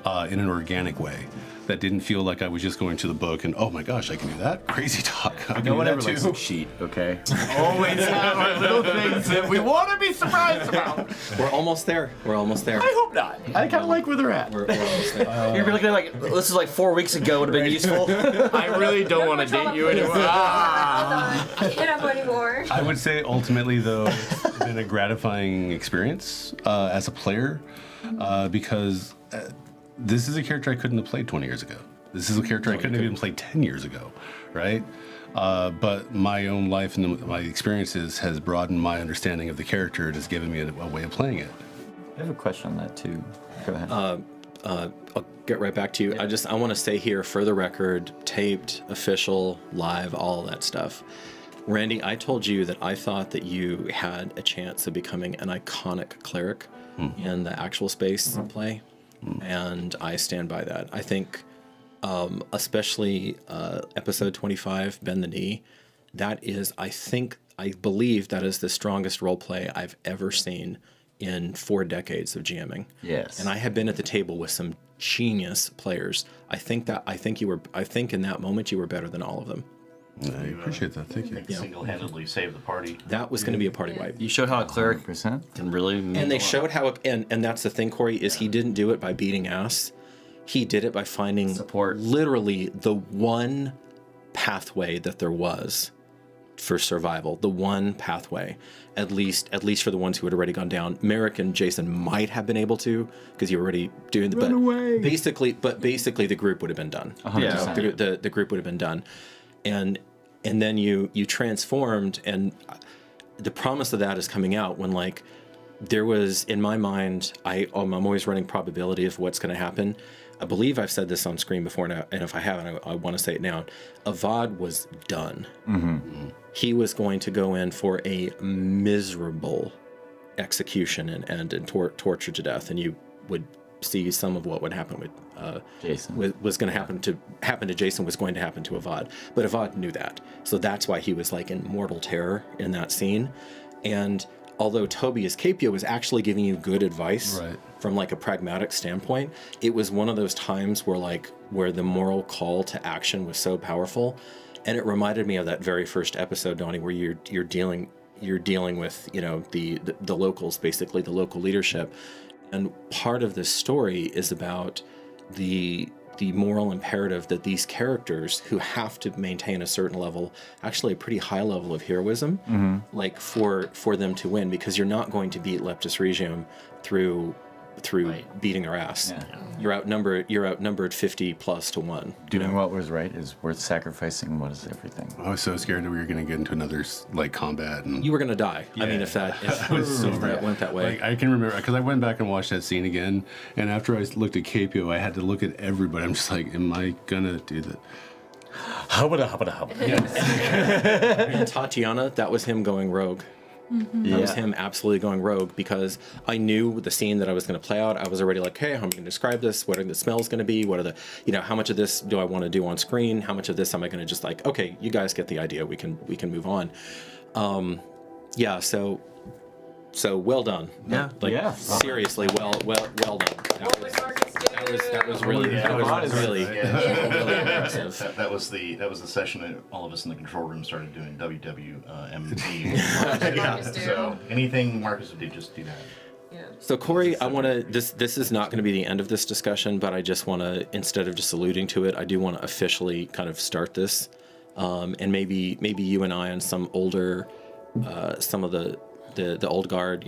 in an organic way that didn't feel like I was just going to the book and, oh my gosh, I can do that? Crazy talk. No one ever likes a cheat, okay? Always have our little things that we want to be surprised about. We're almost there. We're almost there. I hope not. I kind of like where they're at. We're almost there. You're looking at like, this is like 4 weeks ago would have been useful. I really don't want to date you anymore. I can't have anymore. I would say ultimately, though, it's been a gratifying experience as a player because this is a character I couldn't have played 20 years ago. This is a character I couldn't have even played 10 years ago, right? But my own life and my experiences has broadened my understanding of the character. It has given me a way of playing it. I have a question on that, too. Go ahead. I'll get right back to you. I want to say here, for the record, taped, official, live, all that stuff. Randy, I told you that I thought that you had a chance of becoming an iconic cleric in the actual space play. And I stand by that. I think, especially episode 25, Bend the Knee, I believe that is the strongest role play I've ever seen in 4 decades of GMing. Yes. And I have been at the table with some genius players. I think in that moment you were better than all of them. I appreciate that. Thank you. Single-handedly saved the party. That was going to be a party wipe. You showed how a cleric 100%. can really mean And they a lot. showed how, and that's the thing, Corey, is he didn't do it by beating ass. He did it by finding Support. literally the one pathway that there was for survival. The one pathway, at least for the ones who had already gone down. Merrick and Jason might have been able to, because you were already doing the. But away. basically, the group would have been done. 100%. The group would have been done, and then you transformed, and the promise of that is coming out when, like, there was, in my mind, I'm always running probability of what's going to happen. I believe I've said this on screen before, and if I haven't, I want to say it now. Avad was done. Mm-hmm. He was going to go in for a miserable execution and end and tortured to death, and you would see some of what would happen with Jason. Was going to happen to Jason was going to happen to Avad, but Avad knew that, so that's why he was like in mortal terror in that scene. And although Tobias Capio was actually giving you good advice from like a pragmatic standpoint, it was one of those times where the moral call to action was so powerful, and it reminded me of that very first episode, Donnie, where you're dealing with, you know, the locals, basically the local leadership. And part of this story is about the moral imperative that these characters, who have to maintain a certain level, actually a pretty high level of heroism, like for them to win, because you're not going to beat Leptis Regium through beating their ass. Yeah. You're outnumbered 50 plus to 1. Doing what was right is worth sacrificing what is everything. I was so scared that we were going to get into another like combat, and you were going to die. I mean, if that went that way. Like, I can remember because I went back and watched that scene again, and after I looked at Capio, I had to look at everybody. I'm just like, am I gonna do that? And Tatiana, that was him going rogue. Mm-hmm. That was him absolutely going rogue, because I knew the scene that I was going to play out. I was already like, hey, how am I going to describe this? What are the smells going to be? What are the, how much of this do I want to do on screen? How much of this am I going to just like, okay, you guys get the idea. We can move on. So well done. Seriously, well done. That was really impressive. That was the session that all of us in the control room started doing WWMD. So anything Marcus would do, just do that. Yeah. So Corey, I want to. This is not going to be the end of this discussion, but I just want to, instead of just alluding to it, I do want to officially kind of start this, and maybe you and I and some older, some of the old guard,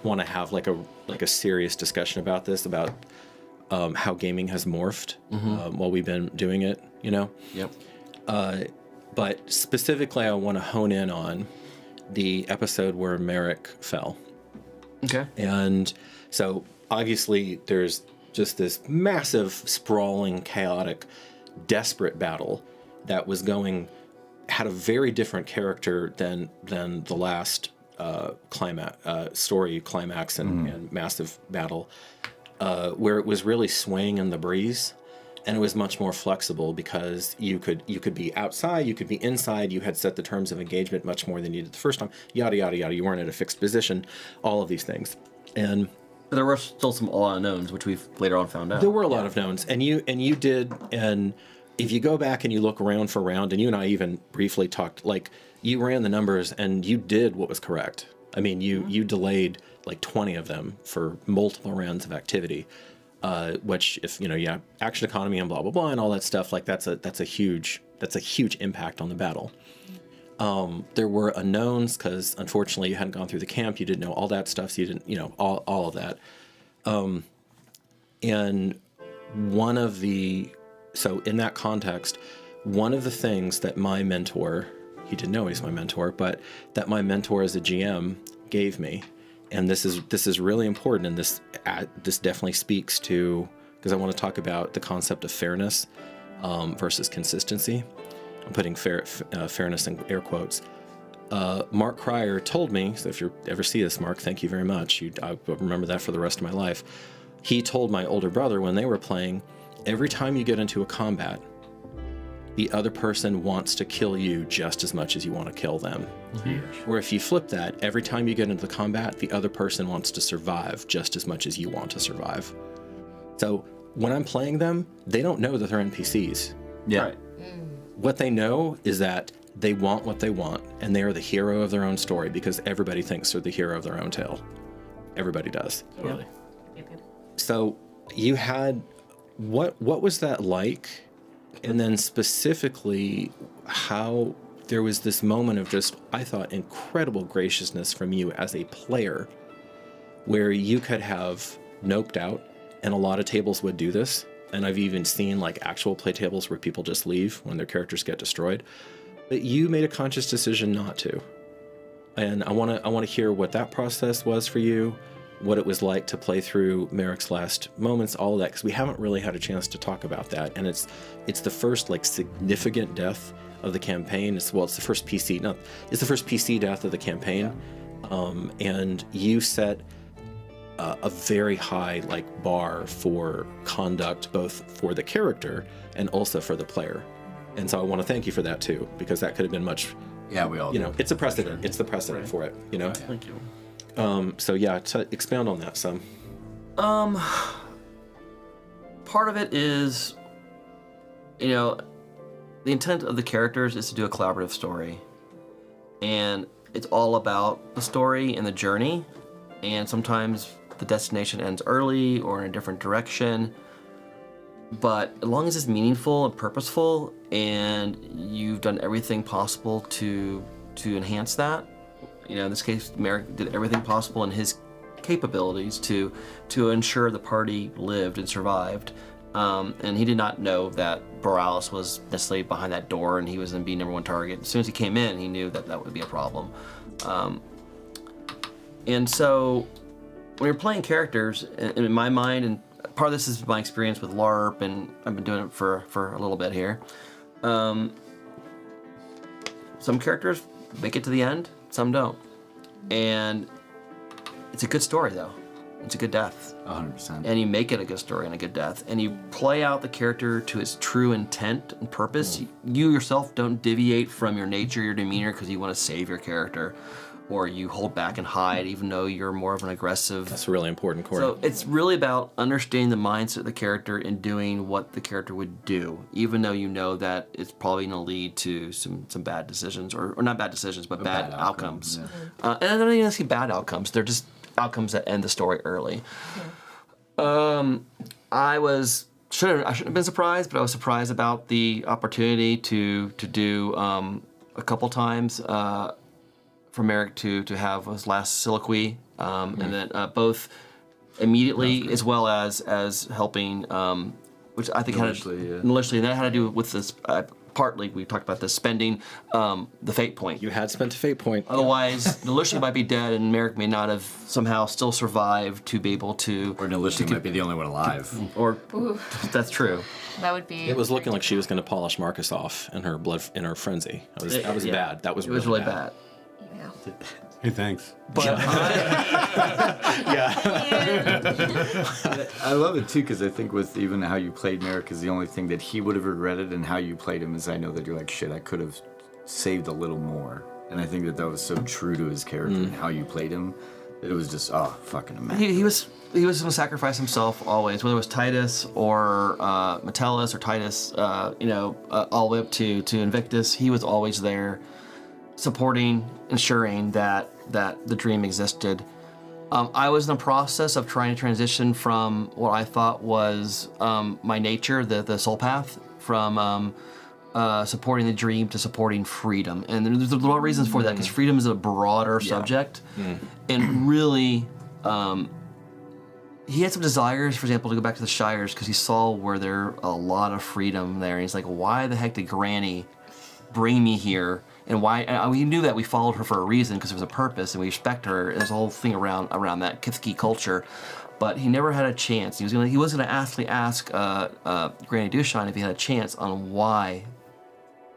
want to have like a serious discussion about this, about how gaming has morphed while we've been doing it, Yep. But specifically, I want to hone in on the episode where Merrick fell. Okay. And so obviously there's just this massive, sprawling, chaotic, desperate battle that was going had a very different character than the last story climax and massive battle, where it was really swaying in the breeze. And it was much more flexible because you could be outside, you could be inside, you had set the terms of engagement much more than you did the first time, yada, yada, yada. You weren't at a fixed position, all of these things. And there were still some unknowns, which we've later on found out. there were a lot of knowns. And you did, and if you go back and you look round for round, and you and I even briefly talked, like, you ran the numbers and you did what was correct. I mean, you delayed like 20 of them for multiple rounds of activity. Which, if action economy and blah blah blah and all that stuff, like that's a huge impact on the battle. There were unknowns because unfortunately you hadn't gone through the camp, you didn't know all that stuff, so you didn't all of that. And so in that context, one of the things that my mentor, he didn't know he's my mentor, but that my mentor as a GM gave me. And this is really important, and this definitely speaks to, because I want to talk about the concept of fairness versus consistency. I'm putting fairness in air quotes. Mark Cryer told me, so if you ever see this, Mark, thank you very much. I remember that for the rest of my life. He told my older brother when they were playing, every time you get into a combat, the other person wants to kill you just as much as you want to kill them. Mm-hmm. Or if you flip that, every time you get into the combat, the other person wants to survive just as much as you want to survive. So when I'm playing them, they don't know that they're NPCs. Yeah. Right. What they know is that they want what they want, and they are the hero of their own story because everybody thinks they're the hero of their own tale. Everybody does. Totally. So you had, what was that like? And then specifically how there was this moment of just, I thought, incredible graciousness from you as a player, where you could have noped out, and a lot of tables would do this. And I've even seen like actual play tables where people just leave when their characters get destroyed. But you made a conscious decision not to. And I want to hear what that process was for you, what it was like to play through Merrick's last moments, all of that, because we haven't really had a chance to talk about that. And it's the first like significant death of the campaign. It's the first PC death of the campaign. Yeah. And you set a very high like bar for conduct, both for the character and also for the player. And so I want to thank you for that too, because that could have been much. Yeah, we all. It's a precedent. It's the precedent for it. Thank you. So yeah, to expound on that some. Part of it is, the intent of the characters is to do a collaborative story. And it's all about the story and the journey. And sometimes the destination ends early or in a different direction. But as long as it's meaningful and purposeful, and you've done everything possible to enhance that. In this case, Merrick did everything possible in his capabilities to ensure the party lived and survived. And he did not know that Borealis was necessarily behind that door and he was going to be #1 target. As soon as he came in, he knew that would be a problem. And so when you're playing characters, in my mind, and part of this is my experience with LARP, and I've been doing it for a little bit here. Some characters make it to the end, some don't. And it's a good story, though. It's a good death. 100%. And you make it a good story and a good death. And you play out the character to its true intent and purpose. You yourself don't deviate from your nature, your demeanor, because you want to save your character. Or you hold back and hide, even though you're more of an aggressive. That's really important, Corey. So it's really about understanding the mindset of the character and doing what the character would do, even though you know that it's probably going to lead to some bad decisions, or not bad decisions, but bad outcomes. Yeah. And I don't even see bad outcomes. They're just outcomes that end the story early. Yeah. I shouldn't have been surprised, but I was surprised about the opportunity to do a couple times. For Merrick to have his last soliloquy, and then both immediately as well as helping, which I think maliciously, and that had to do with this partly we talked about this, spending the fate point. You had spent a fate point. Otherwise, Nelisha might be dead, and Merrick may not have somehow still survived to be able to. Or Nelisha might be the only one alive. Or that's true. That would be. It was looking like she was going to polish Marcus off in her frenzy. That was Yeah. bad. That was It was really bad. Yeah. Hey, thanks. But I love it too because I think with even how you played Merrick is the only thing that he would have regretted, and how you played him is I know that you're like, shit, I could have saved a little more, and I think that was so true to his character and how you played him that it was just fucking amazing. he was going to sacrifice himself always, whether it was Titus or Metellus or Titus, all the way up to Invictus. He was always there, supporting, ensuring that the dream existed. I was in the process of trying to transition from what I thought was my nature, the soul path, from supporting the dream to supporting freedom. And there's a lot of reasons for that, because freedom is a broader subject. And really, he had some desires, for example, to go back to the Shires, because he saw where there are a lot of freedom there. And he's like, why the heck did Granny bring me here? And why? And we knew that we followed her for a reason, because there was a purpose, and we respect her. And there's a whole thing around that Kithki culture. But he never had a chance. He was going to actually ask Granny Dushan if he had a chance on why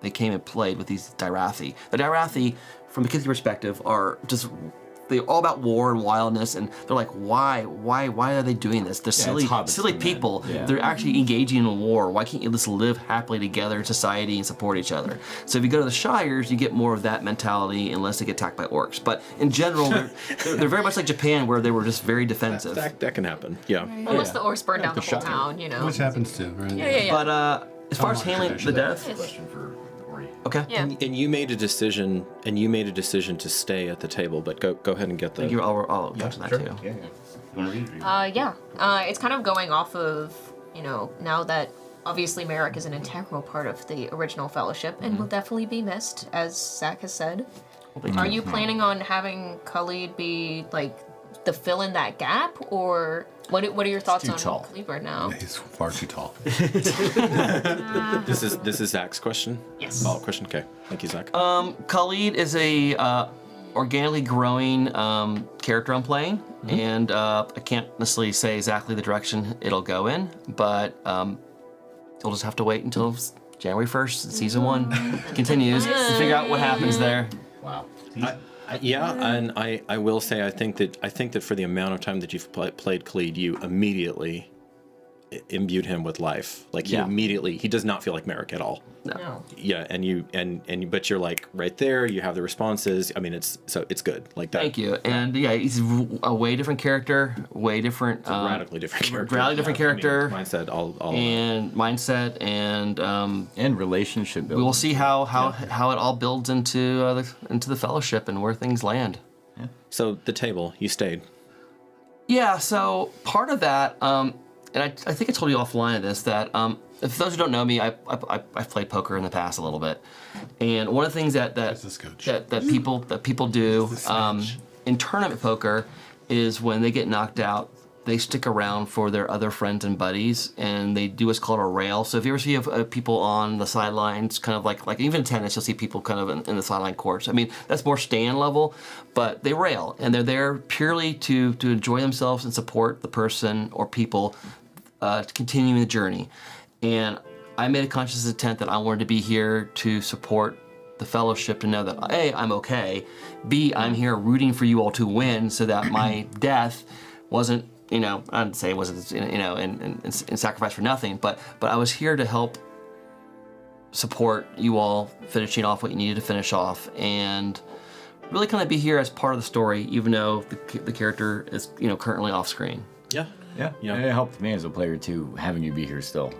they came and played with these Dyrathi. The Dyrathi, from the Kithki perspective, are just they're all about war and wildness, and they're like, why are they doing this? They're silly people. Yeah. They're actually engaging in a war. Why can't you just live happily together in society and support each other? So if you go to the Shires, you get more of that mentality, unless they get attacked by orcs. But in general, they're very much like Japan, where they were just very defensive. That can happen. Yeah. Unless the orcs burn down the whole town, Which happens too, right? Yeah. But as far as handling the death, Question for Ori. okay. Yeah. And you made a decision. to stay at the table. But go ahead and get the. Thank you. I'll touch on that too. Yeah. You want to read? It's kind of going off of, now that obviously Merrick is an integral part of the original Fellowship and will definitely be missed, as Zach has said. Are you planning on having Khalid be like the fill in that gap, or what are your thoughts on tall. Khalid right now? He's far too tall. This is Zach's question. Yes. Oh, question. Okay. Thank you, Zach. Khalid is a organically growing character I'm playing, and I can't necessarily say exactly the direction it'll go in, but you'll just have to wait until January 1st, season 1 continues to figure out what happens there. Wow. And I will say I think that for the amount of time that you've played Khalid, you immediately imbued him with life. Like he does not feel like Merrick at all. No. Yeah, but you're like right there. You have the responses. I mean, it's good. Like that. Thank you. And he's a way different character, way different, Radically different character. radically different character, Mindset. All and mindset, and relationship building. we will see how it all builds into the Fellowship and where things land. So the table, you stayed. Yeah, so part of that, and I think I told you offline of this, that if those who don't know me, I've played poker in the past a little bit, and one of the things that people do in tournament poker is when they get knocked out, they stick around for their other friends and buddies, and they do what's called a rail. So if you ever see people on the sidelines, kind of like even tennis, you'll see people kind of in the sideline courts. I mean, that's more stand level, but they rail, and they're there purely to enjoy themselves and support the person or people to continue the journey. And I made a conscious intent that I wanted to be here to support the Fellowship, to know that A, I'm okay, B, I'm here rooting for you all to win, so that my death wasn't, I didn't say it wasn't, and sacrifice for nothing, but I was here to help support you all finishing off what you needed to finish off, and really kind of be here as part of the story, even though the character is, currently off screen. Yeah. Yeah. And it helped me as a player too, having you be here still.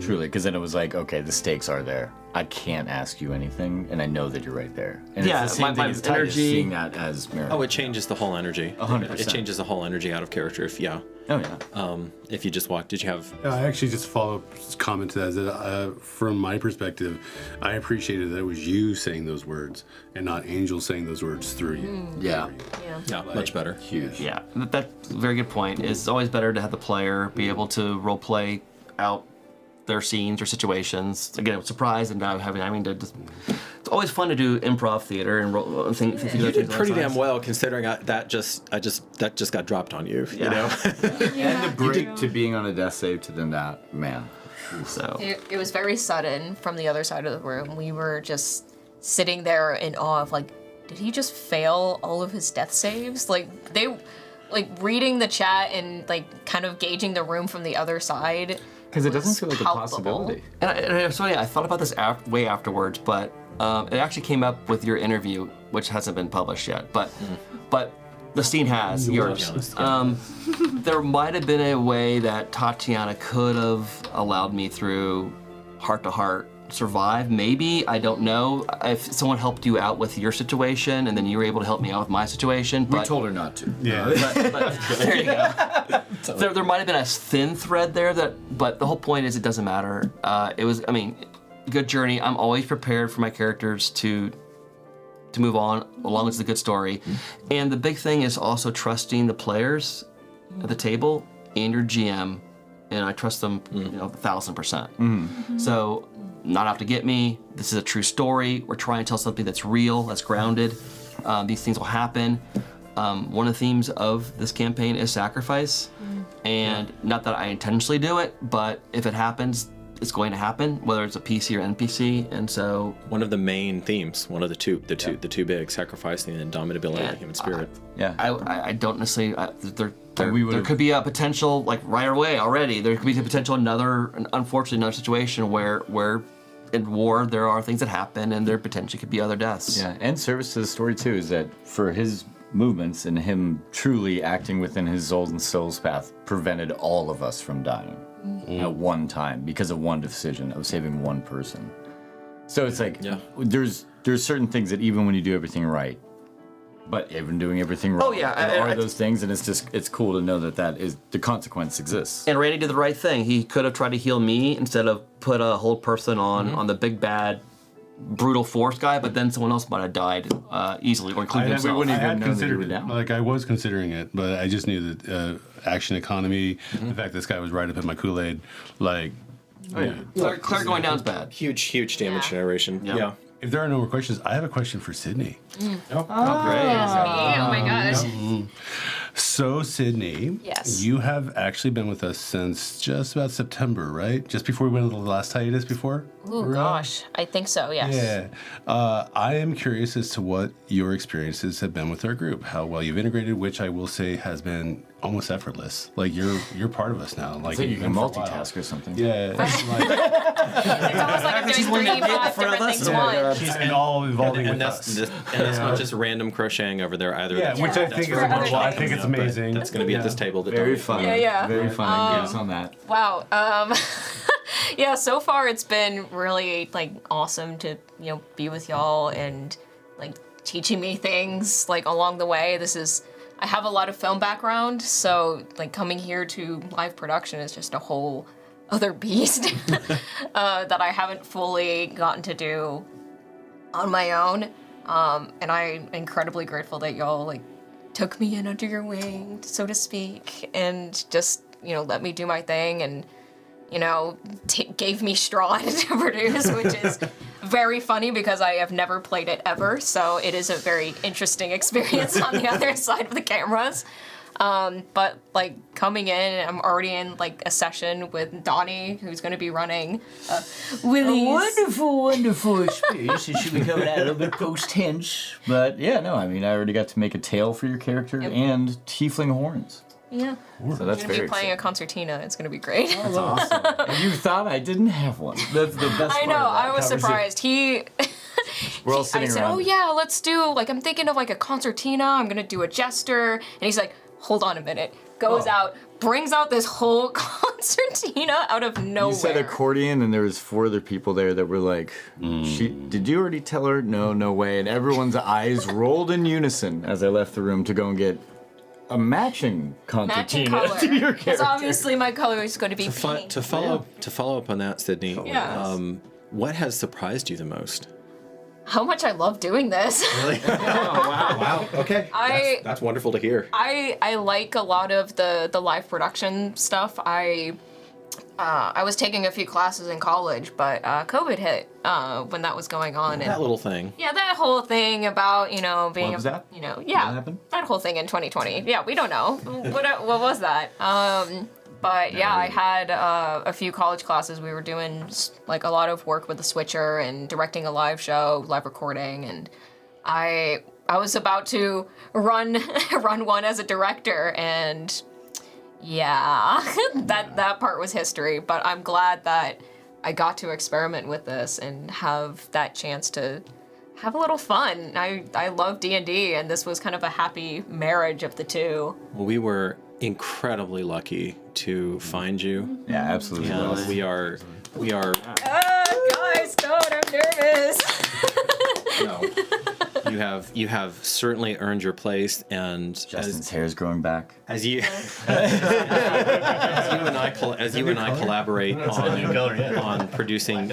Truly, because then it was like, okay, the stakes are there. I can't ask you anything, and I know that you're right there. And Yeah, it's the same my thing as Titus, energy- seeing that as Merrick. Oh, it changes the whole energy. 100%. It changes the whole energy out of character. If you just walk. Did you have? I actually just comment to that. From my perspective, I appreciated that it was you saying those words and not Angel saying those words through you. Yeah. Yeah, much better. Huge. Yeah, that's a very good point. It's always better to have the player be able to role play out their scenes or situations. Again, I was surprised and having to just. It's always fun to do improv theater and things. You did pretty damn well considering that just got dropped on you. You know. And the break to being on a death save to then that, man. So It was very sudden from the other side of the room. We were just sitting there in awe of like, did he just fail all of his death saves? Like they, like reading the chat and like kind of gauging the room from the other side. Because it doesn't feel like palpable. a possibility. and so yeah, I thought about this way afterwards, but it actually came up with your interview, which hasn't been published yet. But the scene has yours. There might have been a way that Tatiana could have allowed me through heart to heart survive. Maybe, I don't know. If someone helped you out with your situation and then you were able to help me out with my situation. We But, told her not to. Yeah. but there you go. There might have been a thin thread there but the whole point is it doesn't matter. It was, good journey. I'm always prepared for my characters to move on, as long as it's a good story. And the big thing is also trusting the players at the table and your GM, and I trust them 1,000%. So, not out to get me. This is a true story. We're trying to tell something that's real, that's grounded. These things will happen. One of the themes of this campaign is sacrifice, and not that I intentionally do it, but if it happens, it's going to happen, whether it's a PC or NPC, and so One of the main themes, one of the two big, sacrificing the indomitability of the human spirit. I don't necessarily. There could be a potential, like right away already. There could be a potential unfortunately another situation where in war there are things that happen, and there potentially could be other deaths. Yeah, and service to the story too is that for his movements and him truly acting within his soul's path prevented all of us from dying at one time because of one decision of saving one person. So it's like there's certain things that even when you do everything right, but even doing everything wrong, there are those things, and it's cool to know that is the consequence exists. And Randy did the right thing. He could have tried to heal me instead of put a whole person on the big bad brutal force guy, but then someone else might have died easily, or including himself. I had considered down. Like I was considering it, but I just knew that action economy, the fact this guy was right up in my Kool-Aid, like. Claire going down's bad. Huge damage generation. Yeah. If there are no more questions, I have a question for Sydney. Great. Oh my gosh. So, Sydney, Yes. you have actually been with us since just about September, right? Just before we went to the last hiatus before? Oh gosh, I think so. Yes. Yeah. I am curious as to what your experiences have been with our group, how well you've integrated, which I will say has been almost effortless. Like you're part of us now. Like So you you've can been for a while. multitask or something. Yeah. It's like, It's almost like I'm doing 3-5 different things at once. she's and all involving And with that's us. it's not just random crocheting over there either. Yeah, which I think is adorable. I think it's amazing. That's going to be at this table. That Very Dominic- fun. Yeah. Very fun. Get us on that. Wow. Yeah, so far it's been really like awesome to, be with y'all and like teaching me things like along the way. I have a lot of film background, so like coming here to live production is just a whole other beast that I haven't fully gotten to do on my own. And I'm incredibly grateful that y'all like took me in under your wing, so to speak, and just, let me do my thing and, gave me straw to produce, which is very funny because I have never played it ever. So it is a very interesting experience on the other side of the cameras. But like coming in, I'm already in like a session with Donnie, who's going to be running Willie's. Wonderful experience. It should be coming out a little bit post-hinge. But yeah, no, I already got to make a tail for your character and tiefling horns. Yeah. So that's I'm going to very be playing a concertina. It's going to be great. That's awesome. And you thought I didn't have one. That's the best I part know. of that I was surprised. We're all sitting I said, around. "Oh yeah, let's do like I'm thinking of like a concertina. I'm gonna do a jester." And he's like, "Hold on a minute." Goes out, brings out this whole concertina out of nowhere. You said accordion, and there was 4 other people there that were like, did you already tell her? No way. And everyone's eyes rolled in unison as I left the room to go and get a matching concertina color. to your Because character. obviously my color is going to be pink. To follow up on that, Sydney. Yeah. What has surprised you the most? How much I love doing this. Really? Wow. Okay. That's wonderful to hear. I like a lot of the live production stuff. I I was taking a few classes in college, but COVID hit when that was going on. That little thing. Yeah, that whole thing about, being What was that? yeah, What happened? that whole thing in 2020. Yeah, we don't know. What was that? But yeah, I had a few college classes. We were doing like a lot of work with the switcher and directing a live show, live recording, and I was about to run one as a director, and yeah, that part was history. But I'm glad that I got to experiment with this and have that chance to have a little fun. I love D&D, and this was kind of a happy marriage of the two. Well, we were incredibly lucky to find you. Yeah, absolutely. And we are. Guys, don't, I'm nervous. No, you have certainly earned your place, and Justin's hair is growing back. as you as you and I collaborate on producing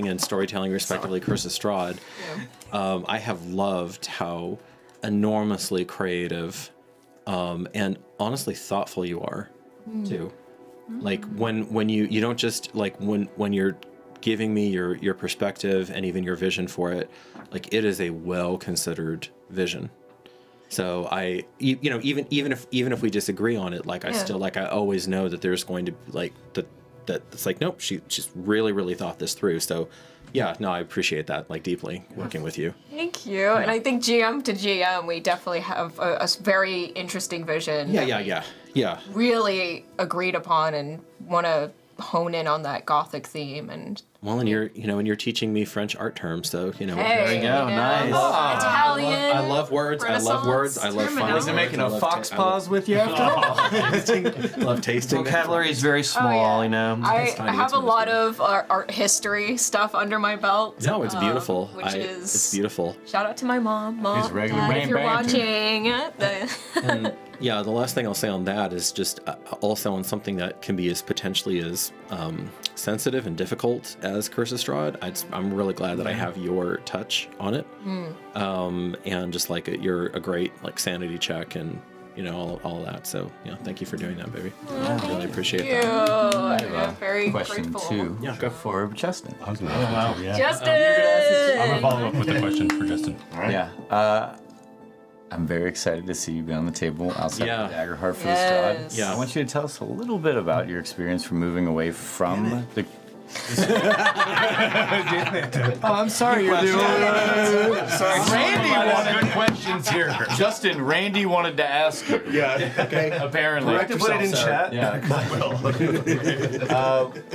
and storytelling, respectively, Curse of Strahd, I have loved how enormously creative and honestly thoughtful you are too. Like when you don't just like when you're giving me your perspective and even your vision for it, like it is a well considered vision. So I even if we disagree on it, like I still I always know that there's going to be like that it's like nope, she's really thought this through. So yeah, no, I appreciate that like deeply working with you. Thank you. And I think GM to GM, we definitely have a very interesting vision. Yeah. Really agreed upon and want to hone in on that gothic theme. And Well, and you're teaching me French art terms, so hey, There you go, nice. Italian. I love words. I love words. I love fun. Is it making a fox pause with you after? I love tasting. Vocabulary is very small, I have a lot of art history stuff under my belt. No, it's beautiful. Which is it's beautiful. Shout out to my mom. Mom, It's regular Dad, if brain you're banter. watching. And yeah, the last thing I'll say on that is just also on something that can be as potentially as sensitive and difficult as Curse of Strahd. I'm really glad that I have your touch on it, and just like you're a great like sanity check and all that. So yeah, thank you for doing that, baby. Really appreciate that. I'm very Question grateful. 2. Yeah, go for Justin. I was gonna ask you too, yeah. Justin! I'm gonna follow up with a question for Justin. All right. Yeah. I'm very excited to see you be on the table outside Yeah. the Daggerheart for Yes. the Strahd. I want you to tell us a little bit about your experience from moving away from the. Oh, I'm sorry. You're the only sorry. Randy wanted good questions here. Justin, Randy wanted to ask you. Yeah. Okay. Apparently. Correct yourself, put it in chat. Yeah.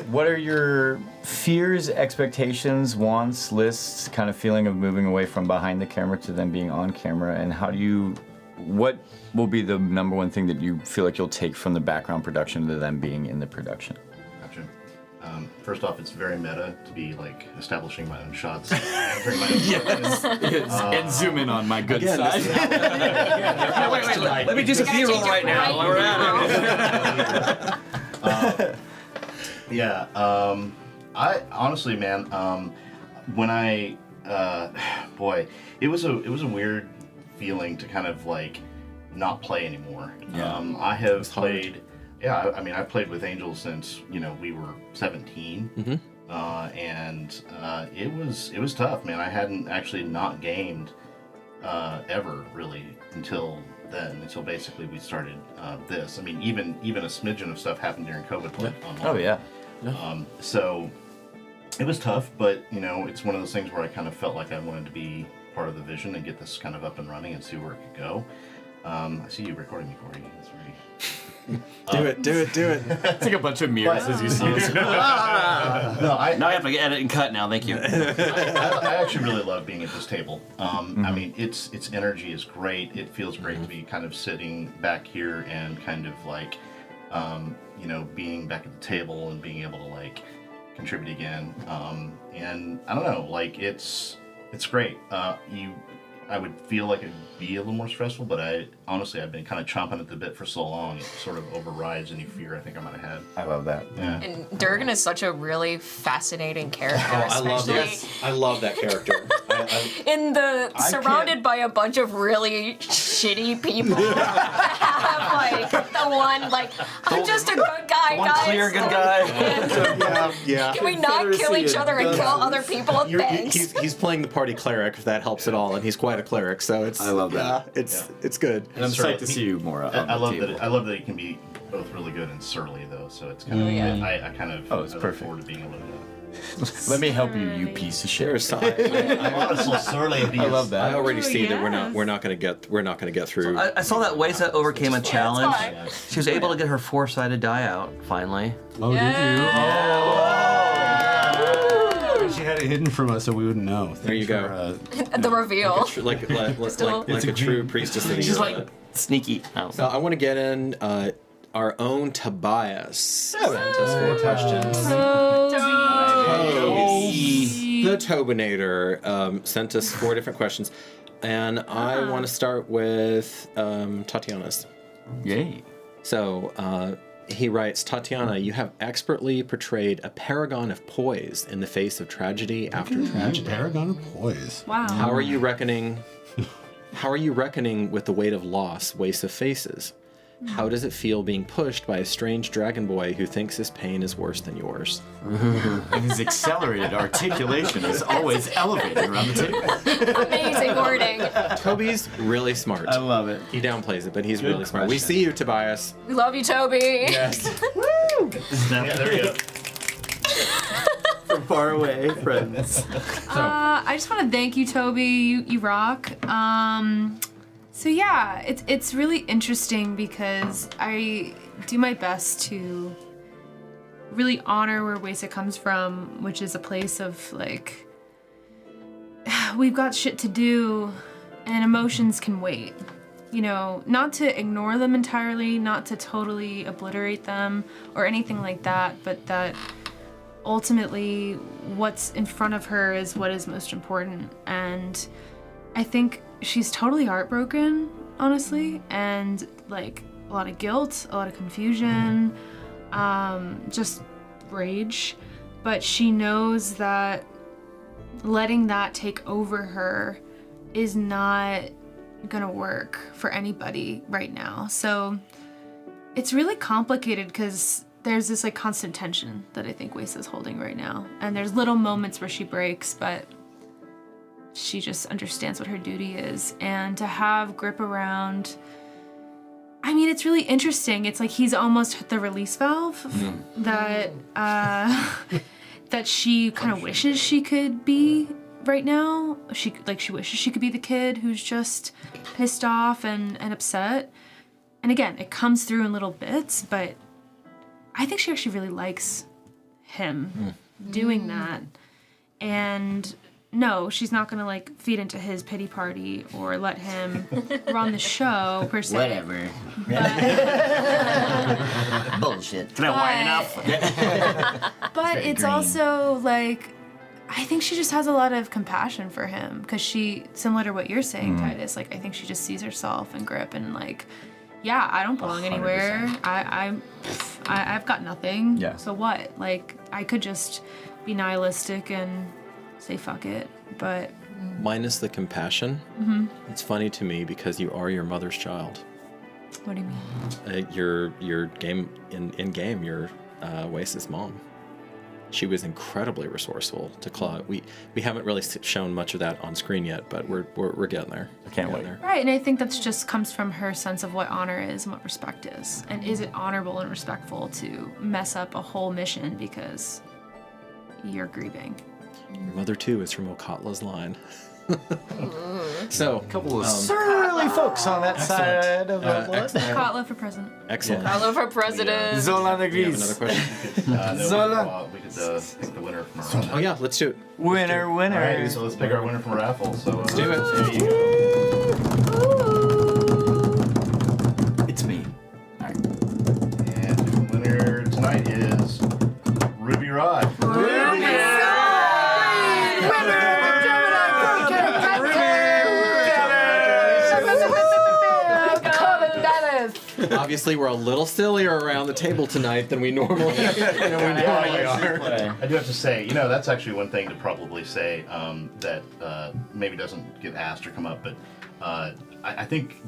What are your fears, expectations, wants, lists, kind of feeling of moving away from behind the camera to then being on camera, and what will be the number one thing that you feel like you'll take from the background production to them being in the production? Gotcha. First off, it's very meta to be like establishing my own shots. Entering my own shots. And zoom in on my good Again, side. Wait. Let me do some B-roll right now. While we're at it. Yeah. I honestly, man, when I, boy, it was a weird feeling to kind of like not play anymore. Yeah. I have played. Yeah, I mean, I've played with Angels since we were 17, and it was tough, man. I hadn't actually not gamed ever really until then, until basically we started this. I mean, even a smidgen of stuff happened during COVID. Online. Oh yeah. So it was tough, but it's one of those things where I kind of felt like I wanted to be part of the vision and get this kind of up and running and see where it could go. I see you recording me, Corey. That's very. Do it. It's like a bunch of mirrors as you see this. No, Now I have to edit and cut now. Thank you. I actually really love being at this table. I mean, its energy is great. It feels great to be kind of sitting back here and kind of like, being back at the table and being able to like contribute again. And I don't know, like it's great. I would feel like it'd be a little more stressful, but I've been kind of chomping at the bit for so long, it sort of overrides any fear I think I might have had. I love that. Yeah. And Durgan is such a really fascinating character, I love that. especially I love that character. surrounded by a bunch of really shitty people that have like the one, like, I'm just a good guy, One guys. clear good guy. Yeah. Can we not kill each other and kill other people? Thanks. He's playing the party cleric, if that helps at all, and he's quite a cleric, so it's. I love that. Yeah, it's good. And I'm psyched to see you more on I the love table. that. I love that he can be both really good and surly, though. So it's kind of. yeah. I kind of. Oh, it's I look perfect. forward to being able to. Let me help you, you piece of shit. There's some, So surly. I love that. I already see that yes. we're not gonna get through. I saw that Wesa overcame a challenge. fine. She was able to get her 4-sided die out, finally. Oh, did you? Yeah. She had it hidden from us so we wouldn't know. There you go. The reveal. like It's a a true dream. priestess of the She's year. like sneaky. Oh. So I want to get in our own Tobias. Sent us 4 questions. The Tobinator sent us 4 different questions, and I want to start with Tatiana's. Yay. So he writes, Tatiana, you have expertly portrayed a paragon of poise in the face of tragedy after tragedy. Paragon of poise. Wow. How are you reckoning with the weight of loss Wesa faces? How does it feel being pushed by a strange dragon boy who thinks his pain is worse than yours? And his accelerated articulation is always elevated around the table. Amazing wording. Toby's really smart. I love it. He downplays it, but he's really smart. We question. see you, Tobias. We love you, Toby. Yes. Yeah, there you go. From far away, friends. I just want to thank you, Toby. You rock. So yeah, it's really interesting because I do my best to really honor where Wesa comes from, which is a place of like, we've got shit to do and emotions can wait. You know, not to ignore them entirely, not to totally obliterate them or anything like that, but that ultimately what's in front of her is what is most important. And I think she's totally heartbroken, honestly, and like a lot of guilt, a lot of confusion, just rage. But she knows that letting that take over her is not gonna work for anybody right now. So it's really complicated because there's this like constant tension that I think Wesa's holding right now. And there's little moments where she breaks, but she just understands what her duty is. And to have grip around, I mean, it's really interesting. It's like he's almost hit the release valve that that she kind of wishes she could be right now. She wishes she could be the kid who's just pissed off and upset. And again, it comes through in little bits, but I think she actually really likes him doing that. And no, she's not gonna like feed into his pity party or let him run the show per se. Whatever. Bullshit. Can I whine enough? But very it's green. also like, I think she just has a lot of compassion for him because she, similar to what you're saying, Titus, like I think she just sees herself and grip and like, yeah, I don't belong anywhere. I've got nothing. Yeah. So what? Like I could just be nihilistic and say fuck it, but Minus the compassion. It's funny to me because you are your mother's child. what do you mean? Your game in game, you're Wace's mom. She was incredibly resourceful to claw. We haven't really shown much of that on screen yet, but we're getting there. I can't Getting wait. there. Right, and I think that's just comes from her sense of what honor is and what respect is. And is it honorable and respectful to mess up a whole mission because you're grieving? Your mother too is from Okatla's line. So, Couple of surly folks on that side of the blood. Katla for president. excellent. I love her president. Zola Do you have another Negris. question? Zola. We could pick the winner from our raffle. Oh yeah, let's do it. Winner, winner. All right, so let's pick our winner from our raffle. So let's do it. There you go. It's me. And the winner tonight is Ruby Rod. Obviously, we're a little sillier around the table tonight than we normally are. I do have to say, that's actually one thing to probably say that maybe doesn't get asked or come up, but I think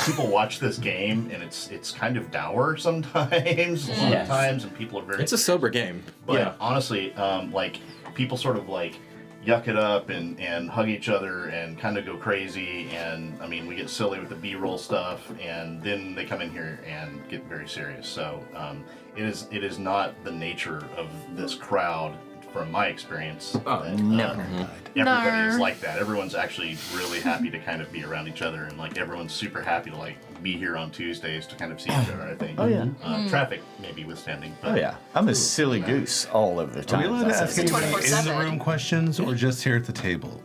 people watch this game and it's kind of dour sometimes, a lot of times, and people are very. It's a sober game. But honestly, like people sort of like yuck it up and hug each other and kind of go crazy, and I mean we get silly with the B-roll stuff, and then they come in here and get very serious. So it is not the nature of this crowd, from my experience. Never. Everybody is like that. Everyone's actually really happy to kind of be around each other, and like everyone's super happy to like be here on Tuesdays to kind of see each other. I think. Oh, yeah. Traffic maybe withstanding. But, Oh yeah, I'm a silly goose all of the Are time. we allowed to ask anybody in the 24/7. room questions or just here at the table?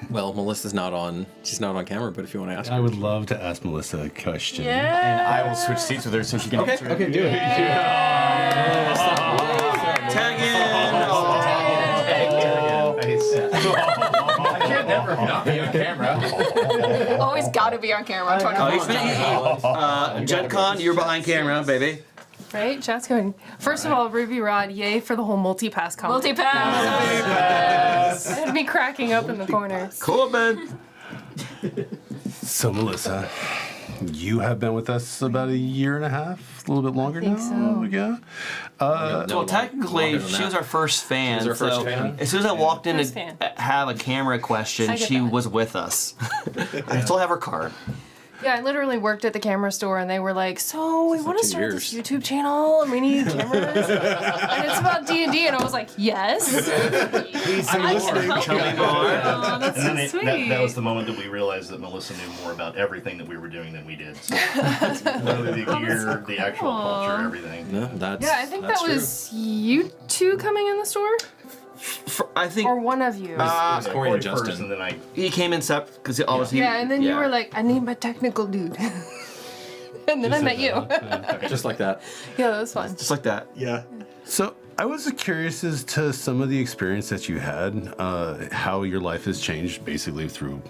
Well, Melissa's not on. She's not on camera, but if you want to ask I her. would love to ask Melissa a question. And I will switch seats with her so she can answer. Okay, do it. Tag in. I can't never not be on camera. Always gotta be on camera. Oh, he's been Gen Con, you're behind camera, baby. Right? Chat's going. First of all, Ruby Rod, yay for the whole multi-pass comment. Multi-pass. I'd be cracking up in the corner. Cool, man. So, Melissa, you have been with us about a year and a half, a little bit longer think now. so. Yeah. Well, technically, longer than she was that. our first fan. She was our first so fan. As soon as I walked in First to fan. have a camera question, I get she that. was with us. I still have her card. Yeah, I literally worked at the camera store, and they were like, "So we want to 2 start this years. YouTube channel, and we need cameras, and it's about D&D." And I was like, "Yes." Tell me more. Oh, that's And then so sweet. that was the moment that we realized that Melissa knew more about everything that we were doing than we did. So, literally the gear, the actual culture, everything. No, that's. Yeah, I think that that's true. was you two coming in the store, I think or one of you. It was Corey and first, Justin. and then I he came in separate because obviously. Yeah, and then you were like, "I need my technical dude," and then I met you. Just like that. Yeah, that was fun. just like that. Yeah. So, I was curious as to some of the experience that you had, how your life has changed basically through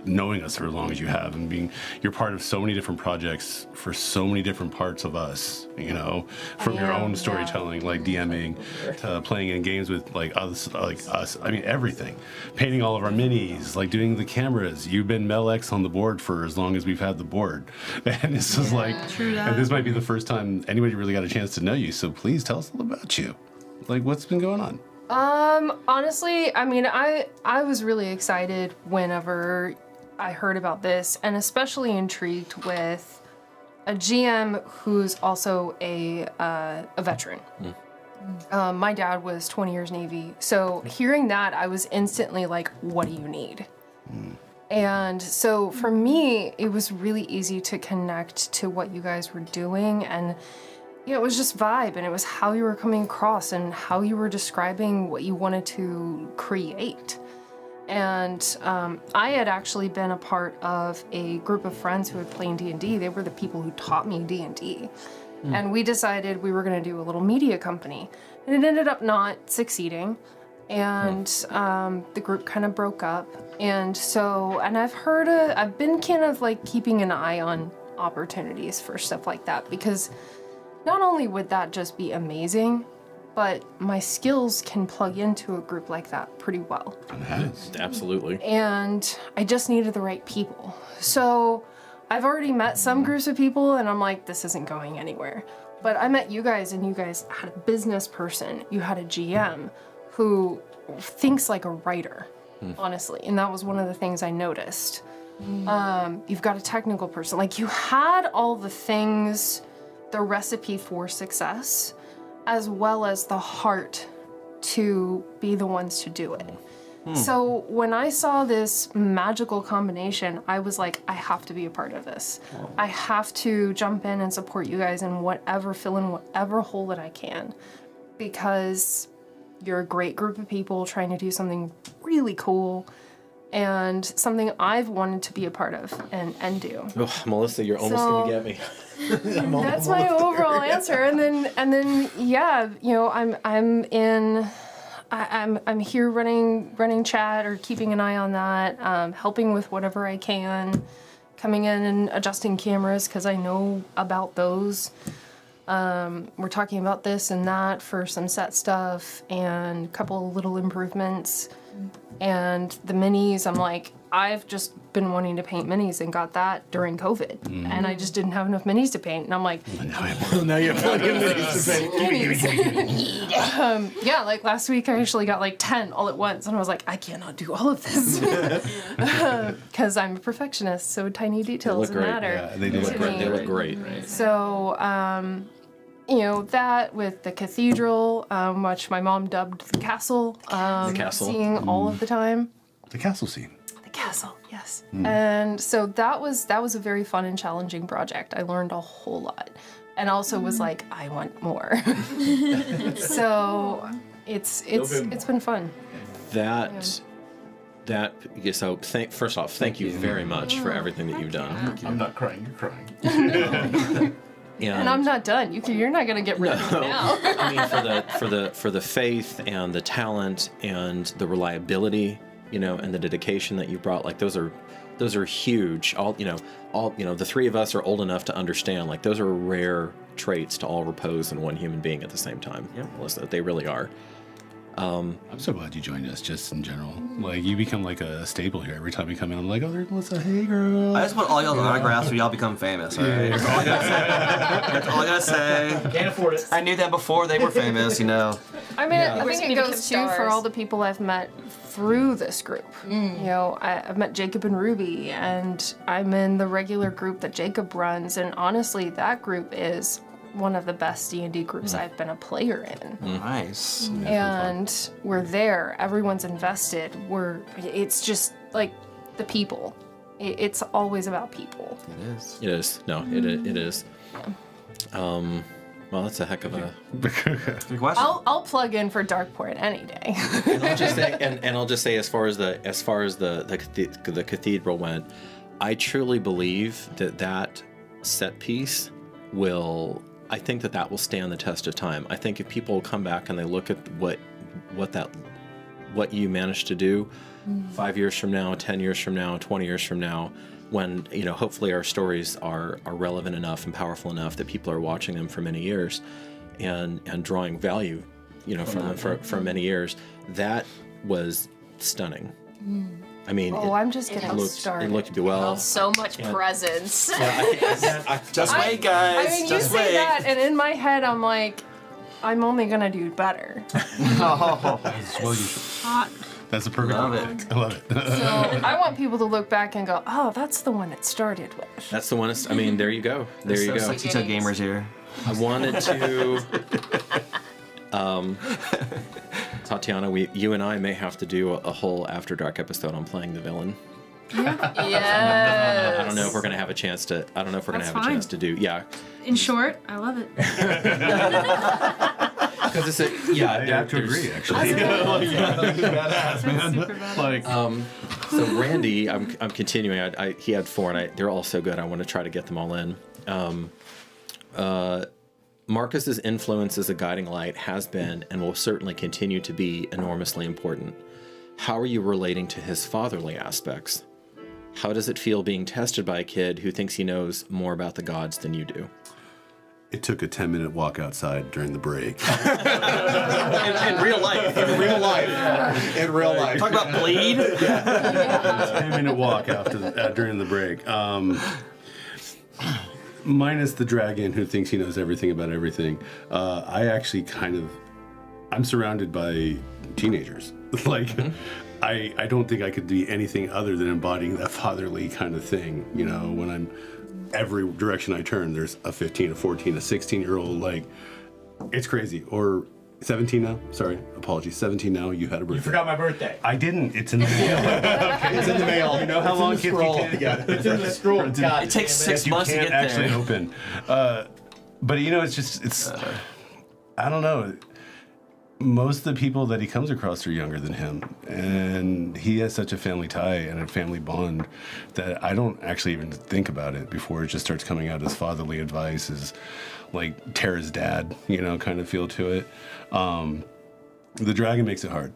knowing us for as long as you have, and you're part of so many different projects for so many different parts of us, you know, from your own storytelling, like DMing, to playing in games with like us, I mean, everything, painting all of our minis, like doing the cameras. You've been Mel X on the board for as long as we've had the board, and this is like, and this might be the first time anybody really got a chance to know you, so please tell us a little about you, like what's been going on. Honestly, I mean, I was really excited whenever I heard about this, and especially intrigued with a GM who's also a veteran. My dad was 20 years Navy, so hearing that, I was instantly like, what do you need? And so for me, it was really easy to connect to what you guys were doing, and it was just vibe, and it was how you were coming across and how you were describing what you wanted to create. And I had actually been a part of a group of friends who had played D&D. They were the people who taught me D&D. And we decided we were going to do a little media company. And it ended up not succeeding. And the group kind of broke up. And so, and I've been kind of like keeping an eye on opportunities for stuff like that, because not only would that just be amazing, but my skills can plug into a group like that pretty well. Absolutely. And I just needed the right people. So I've already met some groups of people, and I'm like, this isn't going anywhere. But I met you guys, and you guys had a business person. You had a GM who thinks like a writer, honestly. And that was one of the things I noticed. You've got a technical person. Like, you had all the things, the recipe for success, as well as the heart to be the ones to do it. So when I saw this magical combination, I was like, I have to be a part of this. I have to jump in and support you guys in fill in whatever hole that I can, because you're a great group of people trying to do something really cool and something I've wanted to be a part of and do. Oh, Melissa, you're almost So- gonna get me. That's my overall answer. And then yeah, you know, I'm here running chat or keeping an eye on that, helping with whatever I can, coming in and adjusting cameras because I know about those. We're talking about this and that for some set stuff and a couple of little improvements. And the minis, I'm like, I've just been wanting to paint minis and got that during COVID, and I just didn't have enough minis to paint, and I'm like, Now you have plenty of minis to paint. yeah, like last week I actually got like 10 all at once, and I was like, I cannot do all of this because I'm a perfectionist, so tiny details great. matter. Yeah, they do look to great. me. They look great. So, you know, that with the cathedral, which my mom dubbed the castle, castle. seeing all of the time. The castle scene. The castle, yes. And so that was a very fun and challenging project. I learned a whole lot, and also was like, I want more. So it's been fun. First off, thank you very much for everything that you've done. I'm not crying, you're crying. And I'm not done. You're not gonna get rid of me now. I mean, for the faith and the talent and the reliability, you know, and the dedication that you brought, like those are huge. The three of us are old enough to understand, like those are rare traits to all repose in one human being at the same time. Yep. Melissa, they really are. I'm so glad you joined us, just in general. Like, you become like a staple here. Every time you come in, I'm like, oh, there's Melissa. Hey, girl. I just want all y'all's autographs so y'all become famous, alright? That's all I gotta say. That's all I gotta say. Can't afford it. I knew that before they were famous, you know. I mean, I Wish think me it to goes become too for stars. all the people I've met through this group. You know, I've met Jacob and Ruby, and I'm in the regular group that Jacob runs, and honestly, that group is one of the best D&D groups I've been a player in. Nice. And we're there. Everyone's invested. It's just like the people. It's always about people. It is. It is. No, it is. Well, that's a heck of a. Good question. I'll plug in for Darkeport any day. And I'll just say, and I'll just say, as far as the cathedral went, I truly believe that set piece will. I think that will stand the test of time. I think if people come back and they look at what you managed to do 5 years from now, 10 years from now, 20 years from now, when, you know, hopefully our stories are relevant enough and powerful enough that people are watching them for many years and drawing value, you know, from them for many years, that was stunning. I mean, I'm just getting started. It looked well. So much presence. Just wait, guys. I mean, you Just say wait. that, and in my head, I'm like, I'm only gonna do better. Well, that's a perfect Love one. it. I love it. So I want people to look back and go, oh, that's the one it started with. That's the one. I mean, there you go. There you go. Sexy Tug Gamers here. I wanted to. Tatiana, you and I may have to do a whole After Dark episode on playing the villain. Yes. I don't know if we're gonna have a chance to. I don't know if we're gonna That's have a fine. chance to do. Yeah, In short, I love it. because it's a yeah. I have to agree, actually. Badass, man. Super bad. Like, So Randy, I'm continuing. He had 4, and they're all so good. I want to try to get them all in. Marcus's influence as a guiding light has been and will certainly continue to be enormously important. How are you relating to his fatherly aspects? How does it feel being tested by a kid who thinks he knows more about the gods than you do? it took a 10-minute walk outside during the break. In real life. In real life. In real life. Talk about bleed. 10-minute walk during the break. Minus the dragon who thinks he knows everything about everything. I actually I'm surrounded by teenagers. I don't think I could be anything other than embodying that fatherly kind of thing. You know, when every direction I turn, there's a 15, a 14, a 16-year-old, it's crazy. Or 17 now? Sorry, apologies. 17 now, you had a birthday. You forgot my birthday. I didn't. It's in the mail. Okay, it's in the mail. You know how long kids can Yeah, it's in the scroll. It takes 6 months to you get can't actually there. open. But you know, it's I don't know. Most of the people that he comes across are younger than him, and he has such a family tie and a family bond that I don't actually even think about it before it just starts coming out as fatherly advice, as like Tara's dad, kind of feel to it. The dragon makes it hard.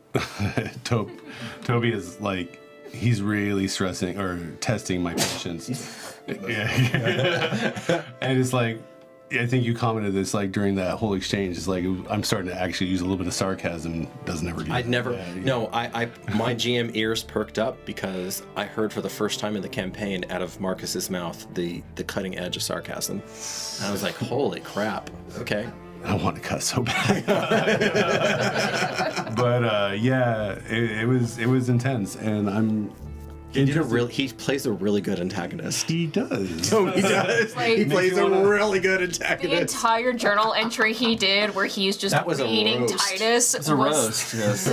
Toby is he's really stressing or testing my patience. Yeah. And it's I think you commented this like during that whole exchange. It's like I'm starting to actually use a little bit of sarcasm. Doesn't ever. I'd never. No, my GM ears perked up because I heard for the first time in the campaign out of Marcus's mouth the cutting edge of sarcasm. And I was like, holy crap. Okay. I want to cut so bad. But yeah, it was intense, and I'm. He plays a really good antagonist. He does. Oh, he does. Like, He plays a really good the antagonist. entire journal entry he did where he's just That was a reading roast. Titus It's a roast. Yes.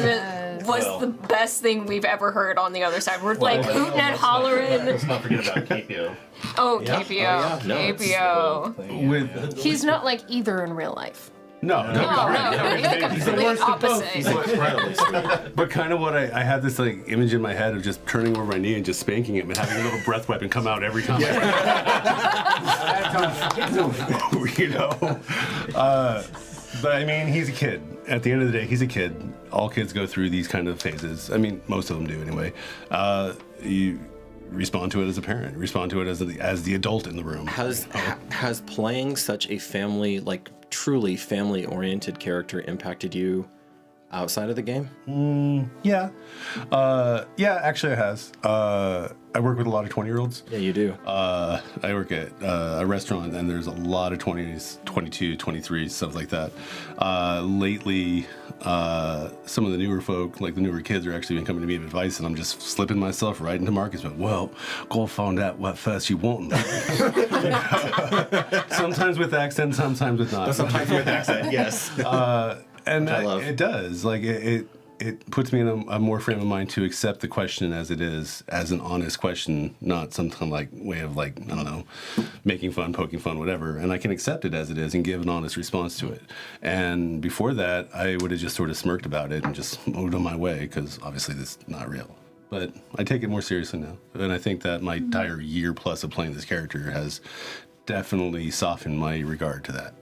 was the best thing we've ever heard on the other side. We're like hooting and hollering. Let's not forget about KPO. Oh, Yeah. KPO. Oh, yeah. No, it's- KPO. With He's not like either in real life. no. No, he's the complete opposite. He's incredibly sweet. But kind of what I had this like image in my head of just turning over my knee and just spanking him and having a little breath weapon come out every time. You know. But I mean, he's a kid. At the end of the day, he's a kid. All kids go through these kind of phases. I mean, most of them do anyway. You respond to it as a parent. Respond to it as the adult in the room. Has playing such a family, like truly family-oriented character impacted you outside of the game? Yeah. Yeah, actually it has. I work with a lot of 20-year-olds. Yeah, you do. I work at a restaurant, and there's a lot of 20s, 22, 23, stuff like that. Lately, some of the newer folk, like the newer kids, are actually been coming to me with advice, and I'm just slipping myself right into Marcus. But, well, go find out what first you want. Sometimes with accent, sometimes with not. Sometimes with accent, yes. And I love. it does. Like, it puts me in a more frame of mind to accept the question as it is, as an honest question, not some kind of like way of like, I don't know, making fun, poking fun, whatever. And I can accept it as it is and give an honest response to it. And before that, I would have just sort of smirked about it and just moved on my way because obviously this is not real. But I take it more seriously now. And I think that my entire year plus of playing this character has definitely softened my regard to that.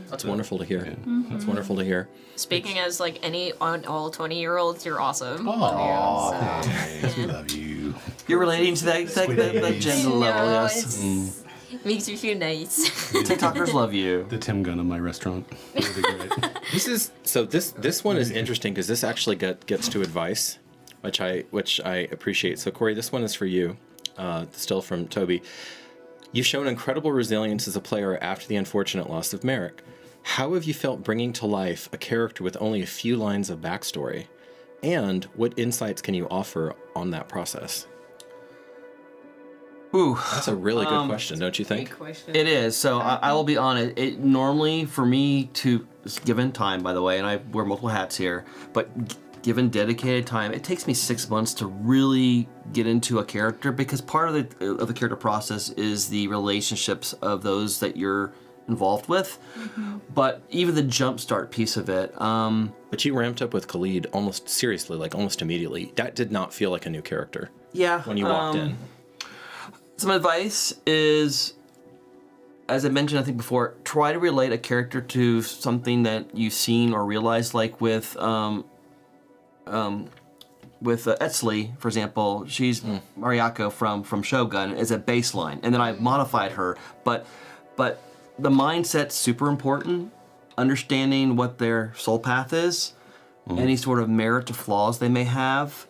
That's wonderful to hear. That's wonderful to hear. Speaking as like any on all 20-year-olds, you're awesome. Aw, Yeah, so- thanks. We love you. You're relating to that gender level, yes. Makes me feel nice. TikTokers love you. The Tim Gunn of my restaurant. Really great. This one is interesting because this actually gets to advice, which I appreciate. So Corey, this one is for you, still from Toby. You've shown incredible resilience as a player after the unfortunate loss of Merrick. How have you felt bringing to life a character with only a few lines of backstory? And what insights can you offer on that process? Ooh, That's a really good question, don't you think? Great question. it is. So I will be honest. It normally for me to, given time, by the way, and I wear multiple hats here, but given dedicated time, it takes me 6 months to really get into a character because part of the character process is the relationships of those that you're involved with. But even the jumpstart piece of it. But you ramped up with Khalid almost immediately. That did not feel like a new character Yeah. when you walked in. Some advice is, as I mentioned, I think before, try to relate a character to something that you've seen or realized, like with Etzli, for example. She's Mariako from Shogun is a baseline, and then I modified her. But the mindset's super important. Understanding what their soul path is, any sort of merit to flaws they may have.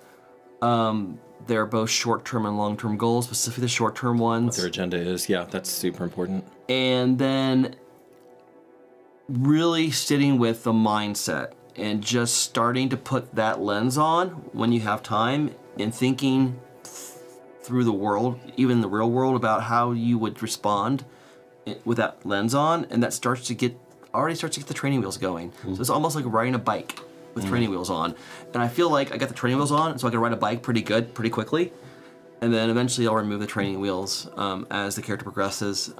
They're both short-term and long-term goals, specifically the short-term ones. What their agenda is, yeah, that's super important. And then really sitting with the mindset and just starting to put that lens on when you have time and thinking through the world, even the real world, about how you would respond with that lens on, and that already starts to get the training wheels going. So it's almost like riding a bike with training wheels on. And I feel like I got the training wheels on, so I can ride a bike pretty quickly. And then eventually I'll remove the training wheels as the character progresses.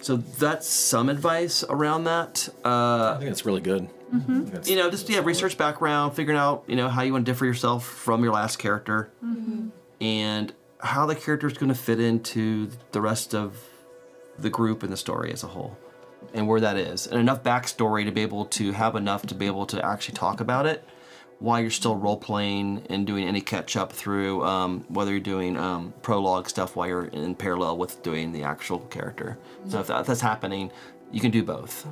So that's some advice around that. I think it's really good. Research background, figuring out, how you want to differ yourself from your last character, and how the character is going to fit into the rest of the group and the story as a whole, and where that is, and enough backstory to be able to have enough to be able to actually talk about it while you're still role playing and doing any catch up through whether you're doing prologue stuff while you're in parallel with doing the actual character. So if that's happening, you can do both.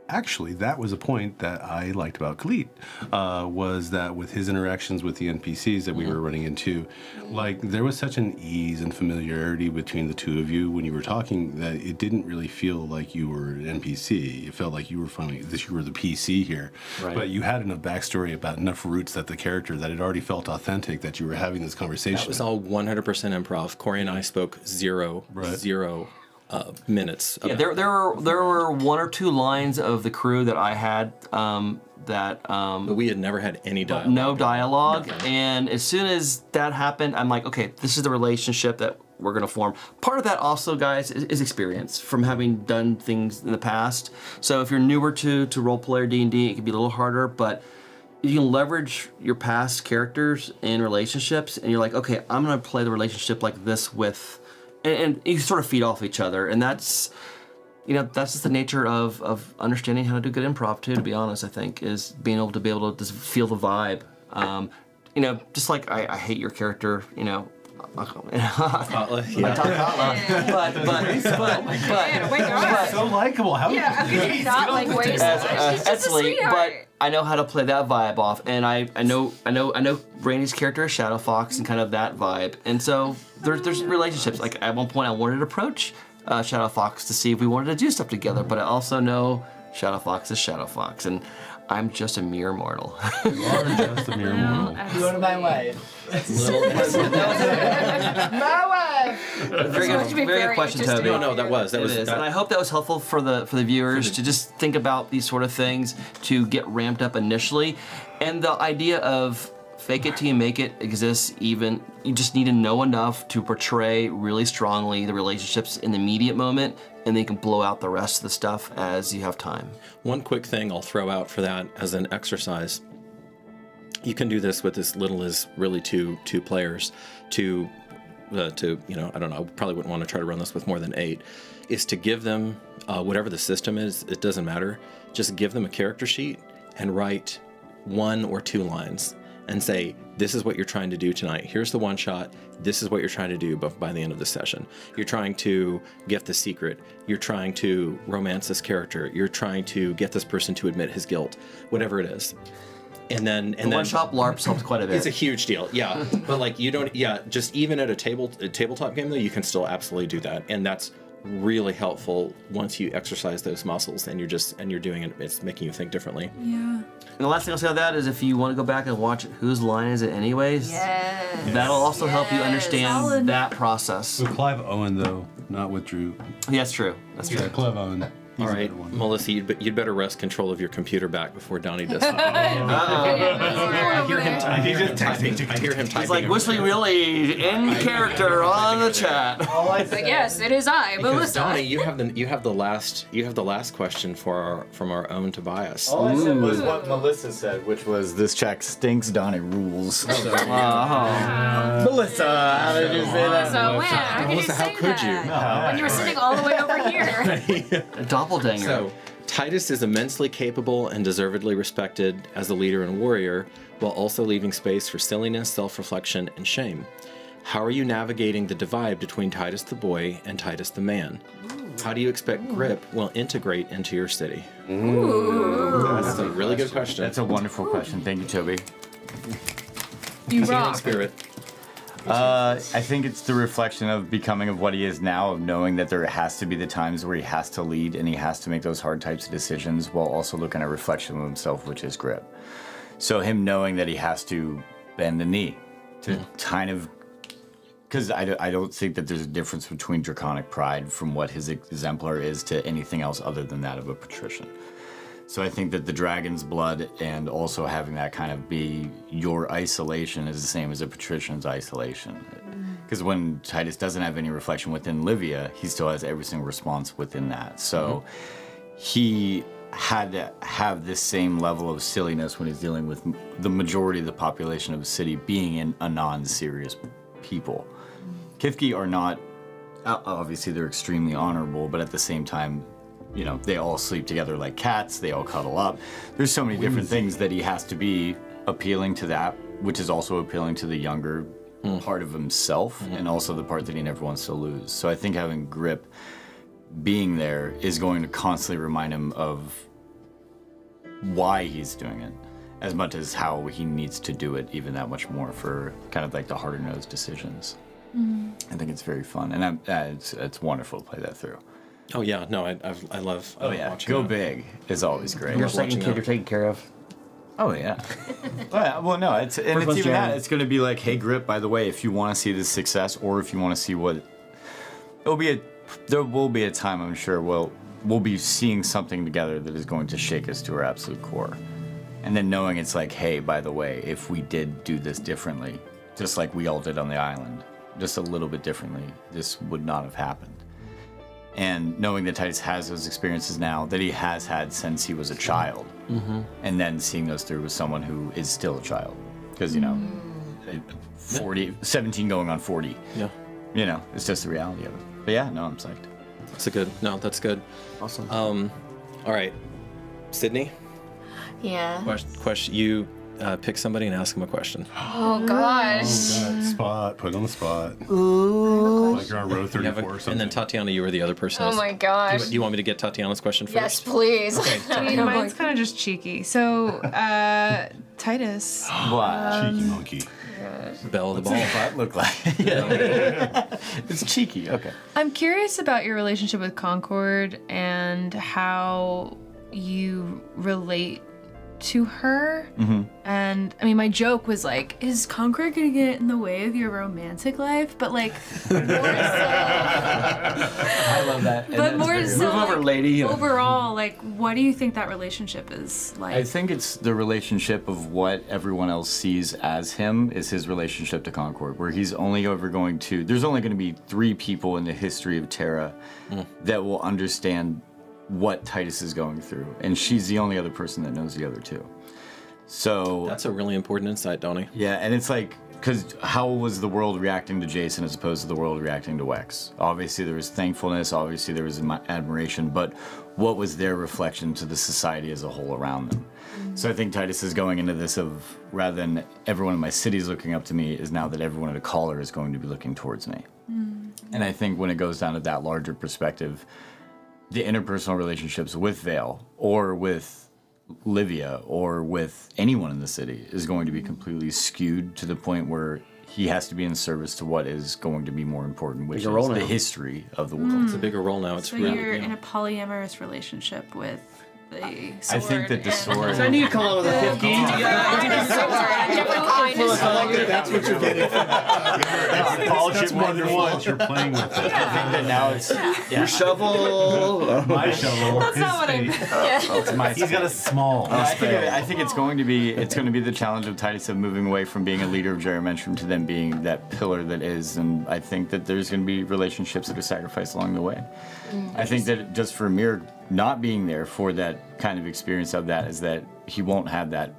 Actually, that was a point that I liked about Khalid, was that with his interactions with the NPCs that we were running into, like there was such an ease and familiarity between the two of you when you were talking that it didn't really feel like you were an NPC. It felt like you were you were the PC here. Right. But you had enough backstory about enough roots that the character that it already felt authentic that you were having this conversation. That was all 100% improv. Corey and I spoke zero minutes. Yeah, there were one or two lines of the crew that I had but we had never had any dialogue. No dialogue, and as soon as that happened, I'm like, okay, this is the relationship that we're gonna form. Part of that also, guys, is experience from having done things in the past. So if you're newer to role player D&D, it can be a little harder, but you can leverage your past characters and relationships, and you're like, okay, I'm gonna play the relationship like this with. And you sort of feed off each other, and that's just the nature of understanding how to do good improv too. To be honest, I think is being able to just feel the vibe. Just like I hate your character, Katla, but so likable. How could you not like Waze? She's just a Etzli, sweetheart. but I know how to play that vibe off, and I know Brandy's character is Shadow Fox and kind of that vibe, and so there's relationships. Like at one point, I wanted to approach Shadow Fox to see if we wanted to do stuff together, but I also know Shadow Fox is Shadow Fox, and I'm just a mere mortal. You are just a mere mortal. Go to my wife. My wife. Very good question, Toby. No, that was. And I hope that was helpful for the viewers to just think about these sort of things to get ramped up initially, and the idea of fake it till you make it exists. Even you just need to know enough to portray really strongly the relationships in the immediate moment, and then you can blow out the rest of the stuff as you have time. One quick thing I'll throw out for that as an exercise. You can do this with as little as really two players. I don't know, I probably wouldn't want to try to run this with more than 8, is to give them, whatever the system is, it doesn't matter, just give them a character sheet and write 1 or 2 lines and say, this is what you're trying to do tonight. Here's the one shot. This is what you're trying to do by the end of the session. You're trying to get the secret. You're trying to romance this character. You're trying to get this person to admit his guilt, whatever it is. And then one-shot LARPs helps quite a bit. It's a huge deal, yeah. But like you don't, just even at a tabletop game though, you can still absolutely do that, and that's really helpful once you exercise those muscles and you're doing it. It's making you think differently. Yeah. And the last thing I'll say on that is if you want to go back and watch Whose Line Is It Anyways, that'll also help you understand that process. With Clive Owen though, not with Drew. Yeah, that's true. That's true. Yeah, Clive Owen. All right, Melissa, you'd better wrest control of your computer back before Donnie does. I hear him typing. I hear him typing. He's like whistling really in character on the chat. But yes, it is I, Because Melissa. Donnie, you have the last question from our own Tobias. All I said was what Melissa said, which was this check stinks, Donnie rules. Melissa, Melissa, how did you say that? So when? How could you Melissa, how say could you? that? When you were sitting all the way over here. doppelganger. So, Titus is immensely capable and deservedly respected as a leader and warrior, while also leaving space for silliness, self-reflection, and shame. How are you navigating the divide between Titus the boy and Titus the man? How do you expect Grip will integrate into your city? That's a really good question. That's a wonderful question. Thank you, Toby. You Singing rock. spirit. I think it's the reflection of becoming of what he is now, of knowing that there has to be the times where he has to lead and he has to make those hard types of decisions while also looking at a reflection of himself, which is Grip. So him knowing that he has to bend the knee to kind of... Because I don't think that there's a difference between Draconic Pride from what his exemplar is to anything else other than that of a patrician. So I think that the dragon's blood and also having that kind of be your isolation is the same as a patrician's isolation. Because when Titus doesn't have any reflection within Livia, he still has every single response within that. So he had to have this same level of silliness when he's dealing with the majority of the population of the city being a non-serious people. Kifki are not, obviously they're extremely honorable, but at the same time, you know, they all sleep together like cats, they all cuddle up. There's so many different things that he has to be appealing to that, which is also appealing to the younger part of himself, and also the part that he never wants to lose. So I think having Grip being there is going to constantly remind him of why he's doing it, as much as how he needs to do it even that much more for kind of like the harder nosed decisions. I think it's very fun, and it's wonderful to play that through. Oh yeah, no, I love. Watching Go that. big is always great. Your watching second kid that. you're taking care of. Oh yeah. Well, no, it's even one's that. Jeremy. It's going to be like, hey, Grip. By the way, if you want to see this success, or if you want to see what, there will be a time, I'm sure, we'll be seeing something together that is going to shake us to our absolute core, and then knowing it's like, hey, by the way, if we did do this differently, just like we all did on the island, just a little bit differently, this would not have happened. And knowing that Titus has those experiences now that he has had since he was a child, and then seeing those through with someone who is still a child, because 17 going on 40. Yeah, It's just the reality of it. But yeah, no, I'm psyched. That's good. Awesome. All right, Sydney. Yeah. Question. You pick somebody and ask them a question. Oh gosh. Spot. Put on the spot. Ooh. Like you're on row You 34 have or something. and then Tatiana, you were the other person. Oh my gosh. Do you want me to get Tatiana's question first? Yes, please. Okay, I mean, Oh mine's my- kind of just cheeky. So, Titus. What? Cheeky monkey. Belle of the ball. What does that look like? It's cheeky. Okay. I'm curious about your relationship with Concord and how you relate to her. And I mean, my joke was like, is Concord gonna get in the way of your romantic life? But like, more so, I love that. but more so, Move over, like, lady. overall, like, what do you think that relationship is like? I think it's the relationship of what everyone else sees as him is his relationship to Concord, where he's only ever going to. There's only going to be 3 people in the history of Terra that will understand what Titus is going through, and she's the only other person that knows the other 2. So That's a really important insight, Donnie. yeah, and it's like, because how was the world reacting to Jason as opposed to the world reacting to Wex? Obviously there was thankfulness, obviously there was admiration, but what was their reflection to the society as a whole around them? So I think Titus is going into this of, rather than everyone in my city is looking up to me, is now that everyone at a caller is going to be looking towards me. And I think when it goes down to that larger perspective, the interpersonal relationships with Vale or with Livia or with anyone in the city is going to be completely skewed to the point where he has to be in service to what is going to be more important, which is role the now. history of the world. It's a bigger role now. It's so really. you're in a polyamorous relationship with the sword. I think that the and- sword. I knew you'd come on with a 15. That's what you're getting. That's more than once. You're playing with it. I think that now it's Your shovel. My shovel. That's not what I. it's my. He's got a small. I think it's going to be the challenge of Titus of moving away from being a leader of Gerrymentrum to then being that pillar that is, and I think that there's going to be relationships that are sacrificed along the way. I think that just for Mir not being there for that kind of experience of that is that he won't have that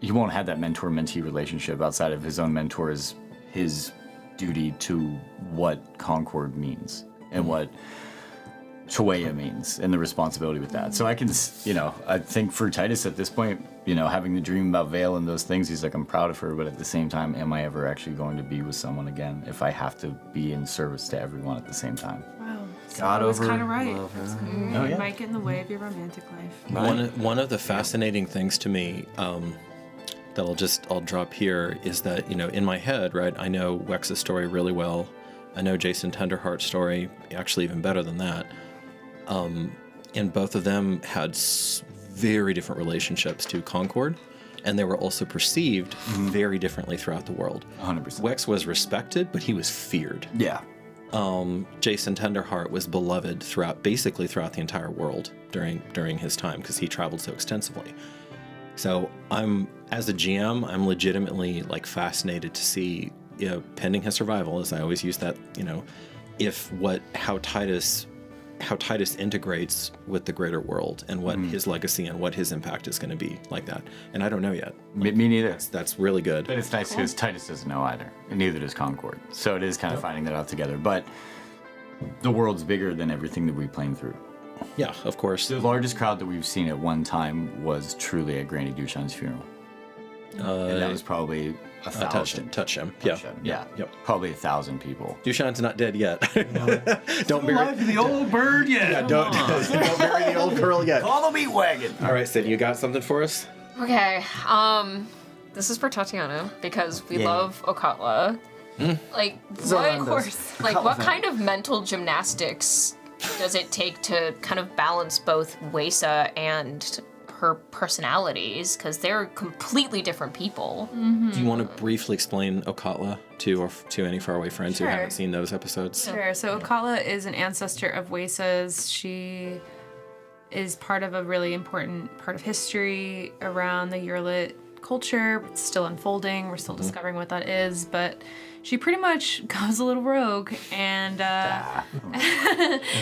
mentor-mentee relationship outside of his own mentor is his duty to what Concord means and what Chawea means and the responsibility with that. So I can, I think for Titus at this point, having the dream about Vale and those things, he's like, I'm proud of her, but at the same time, am I ever actually going to be with someone again if I have to be in service to everyone at the same time? Wow. So God I was over kind of right. love, yeah. Oh, yeah. It might get in the way of your romantic life. One of the fascinating things to me that I'll drop here is that in my head, right, I know Wex's story really well. I know Jason Tenderheart's story actually even better than that. And both of them had very different relationships to Concord, and they were also perceived very differently throughout the world. 100%. Wex was respected, but he was feared. Yeah. Jason Tenderheart was beloved throughout the entire world during his time because he traveled so extensively. So as a GM, I'm legitimately fascinated to see, pending his survival, as I always use that, how Titus integrates with the greater world and what his legacy and what his impact is going to be like that. And I don't know yet. Me neither. That's really good. But it's nice because Titus doesn't know either, and neither does Concord. So it is kind of finding that out together. But the world's bigger than everything that we planned through. Yeah, of course. The largest crowd that we've seen at one time was truly at Granny Dushan's funeral. And that was probably 1,000. Touch him. Touch him, yeah. Yep. Probably 1,000 people. Dushan's not dead yet. Don't bury Alive to the old bird yet. Yeah, don't bury the old girl yet. Call the meat wagon. All right, Sid, you got something for us? Okay, this is for Tatiana because we love Okatla. Like, Zoran what, does. like, what kind of mental gymnastics does it take to kind of balance both Wesa and her personalities? Because they're completely different people. Do you want to briefly explain Okatla to any faraway friends who Sure. haven't seen those episodes? Sure. So Okatla is an ancestor of Wesa's. She is part of a really important part of history around the Yurlit culture. It's still unfolding. We're still discovering what that is, but she pretty much goes a little rogue, and And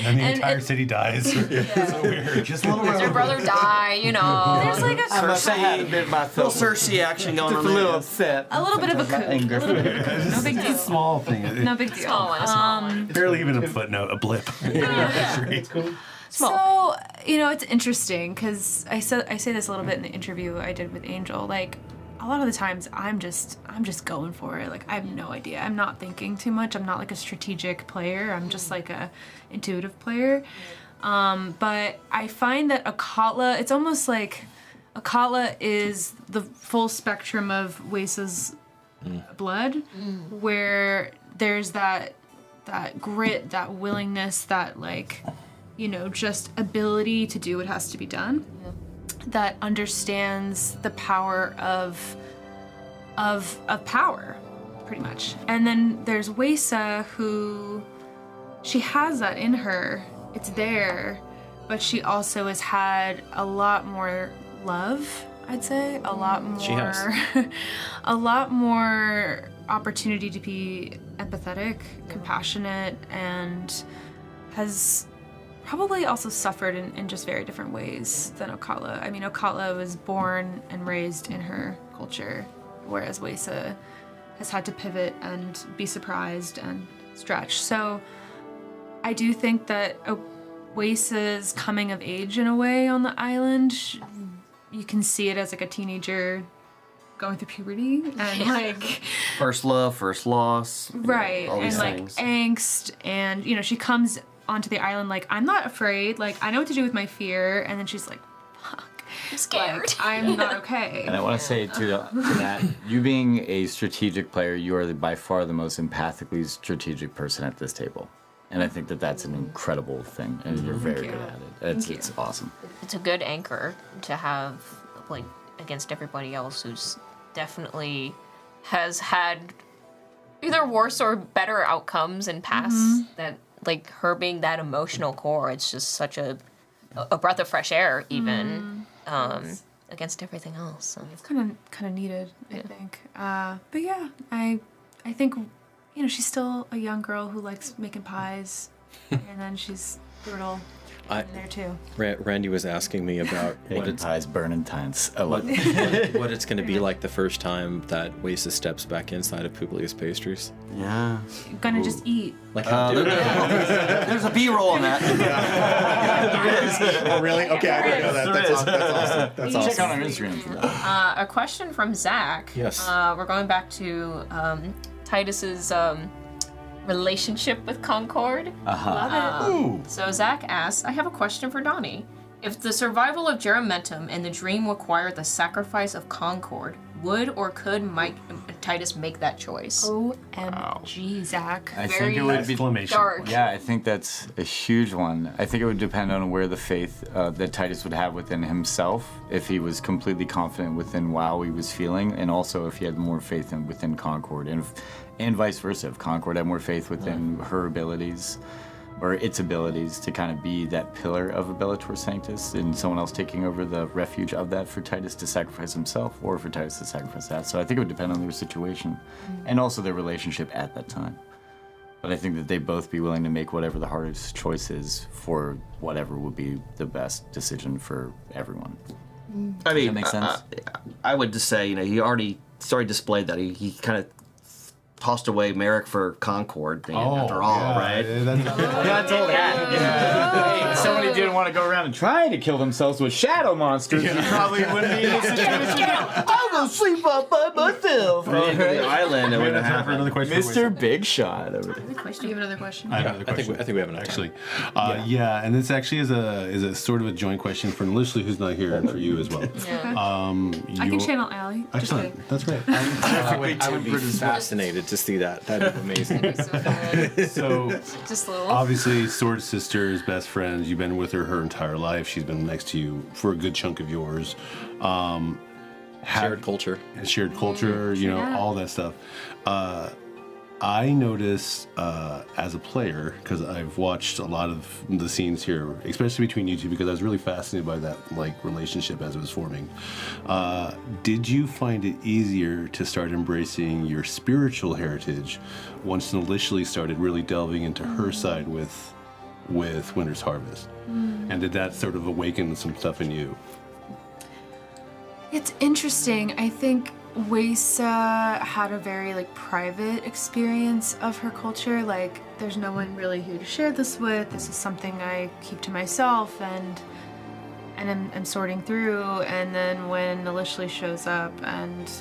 then the entire city dies. So weird. Just a little Does her brother die, you know? there's like I must have had a bit of my Little Cersei action going on a little there. upset. a little bit of a coup. Anger. A little bit of a coup. No big It's a deal. small thing. No big deal. Small one, a small one. Barely even a footnote, a blip. It's cool. So, it's interesting because I say this a little bit in the interview I did with Angel. Like, a lot of the times I'm just going for it. Like, I have no idea. I'm not thinking too much. I'm not like a strategic player. I'm just like a intuitive player. But I find that Okatla, it's almost like Okatla is the full spectrum of Wesa's blood, where there's that grit, that willingness, that like, just ability to do what has to be done. That understands the power of power, pretty much. And then there's Wesa, who she has that in her. It's there, but she also has had a lot more love, I'd say. A lot more. She has. A lot more opportunity to be empathetic, compassionate, and has probably also suffered in just very different ways than Okatla. I mean, Okatla was born and raised in her culture, whereas Wesa has had to pivot and be surprised and stretch. So I do think that Wesa's coming of age in a way on the island, you can see it as like a teenager going through puberty and like First love, first loss. right, all and these like things. angst, and she comes onto the island like, I'm not afraid, like I know what to do with my fear, and then she's like, fuck, I'm scared. like, I'm not okay. And I want to say to that, you being a strategic player, you are by far the most empathically strategic person at this table. And I think that that's an incredible thing, and you're very you. good at it. It's awesome. It's a good anchor to have, like, against everybody else who's definitely has had either worse or better outcomes in past. That, like, her being that emotional core, it's just such a breath of fresh air, even against everything else. So. It's kind of needed, I think. But yeah, I think she's still a young girl who likes making pies, and then she's brutal in there too. Randy was asking me about what Bacon it's pies, burning times. I love what, it. what it's going to be like the first time that Wesa steps back inside of Publius Pastries. Yeah. You're gonna just eat. Like how There's a B-roll on that. Oh, really? Okay, I didn't know that. That's awesome. That's awesome. Check out our Instagram for that. A question from Zach. Yes. We're going back to Titus's relationship with Concord. So Zach asks, I have a question for Donnie. If the survival of Geramentum and the dream required the sacrifice of Concord, would or could Titus make that choice? OMG, Zach. I Very think it would be Exclamation dark. point. Yeah, I think that's a huge one. I think it would depend on where the faith that Titus would have within himself, if he was completely confident within WoW he was feeling, and also if he had more faith within Concord, and vice versa. If Concord had more faith within her abilities, or its abilities to kind of be that pillar of a Bellator Sanctus, and someone else taking over the refuge of that for Titus to sacrifice himself, or for Titus to sacrifice that. So I think it would depend on their situation, and also their relationship at that time. But I think that they'd both be willing to make whatever the hardest choice is for whatever would be the best decision for everyone. I mean, that make sense? I would just say, he already displayed that. He kind of tossed away Merrick for Concord thing after all, right? Yeah, I told that. Yeah. Hey, somebody didn't want to go around and trying to kill themselves with shadow monsters. You probably wouldn't be in this situation. I'll go sleep up by myself. Right? The island, it would have happened. Another question. Mr. Big Shot over there. Do you have another question? I have another I think question. we have enough Actually, time. yeah, and this actually is a sort of a joint question for Leslie, who's not here, and for you as well. I can channel Allie. Just Excellent. kidding. That's right. I would be fascinated to see that. That'd be amazing. So, Just a little. obviously, sword sisters, best friends. You've been with her entire life. She's been next to you for a good chunk of yours. Shared culture. Shared culture, Yeah. all that stuff. I notice as a player, because I've watched a lot of the scenes here, especially between you two, because I was really fascinated by that relationship as it was forming. Did you find it easier to start embracing your spiritual heritage once Nalishli started really delving into her side with Winter's Harvest? And did that sort of awaken some stuff in you? It's interesting. I think Weisa had a very private experience of her culture. There's no one really here to share this with. This is something I keep to myself, and I'm sorting through. And then when Nalishli shows up and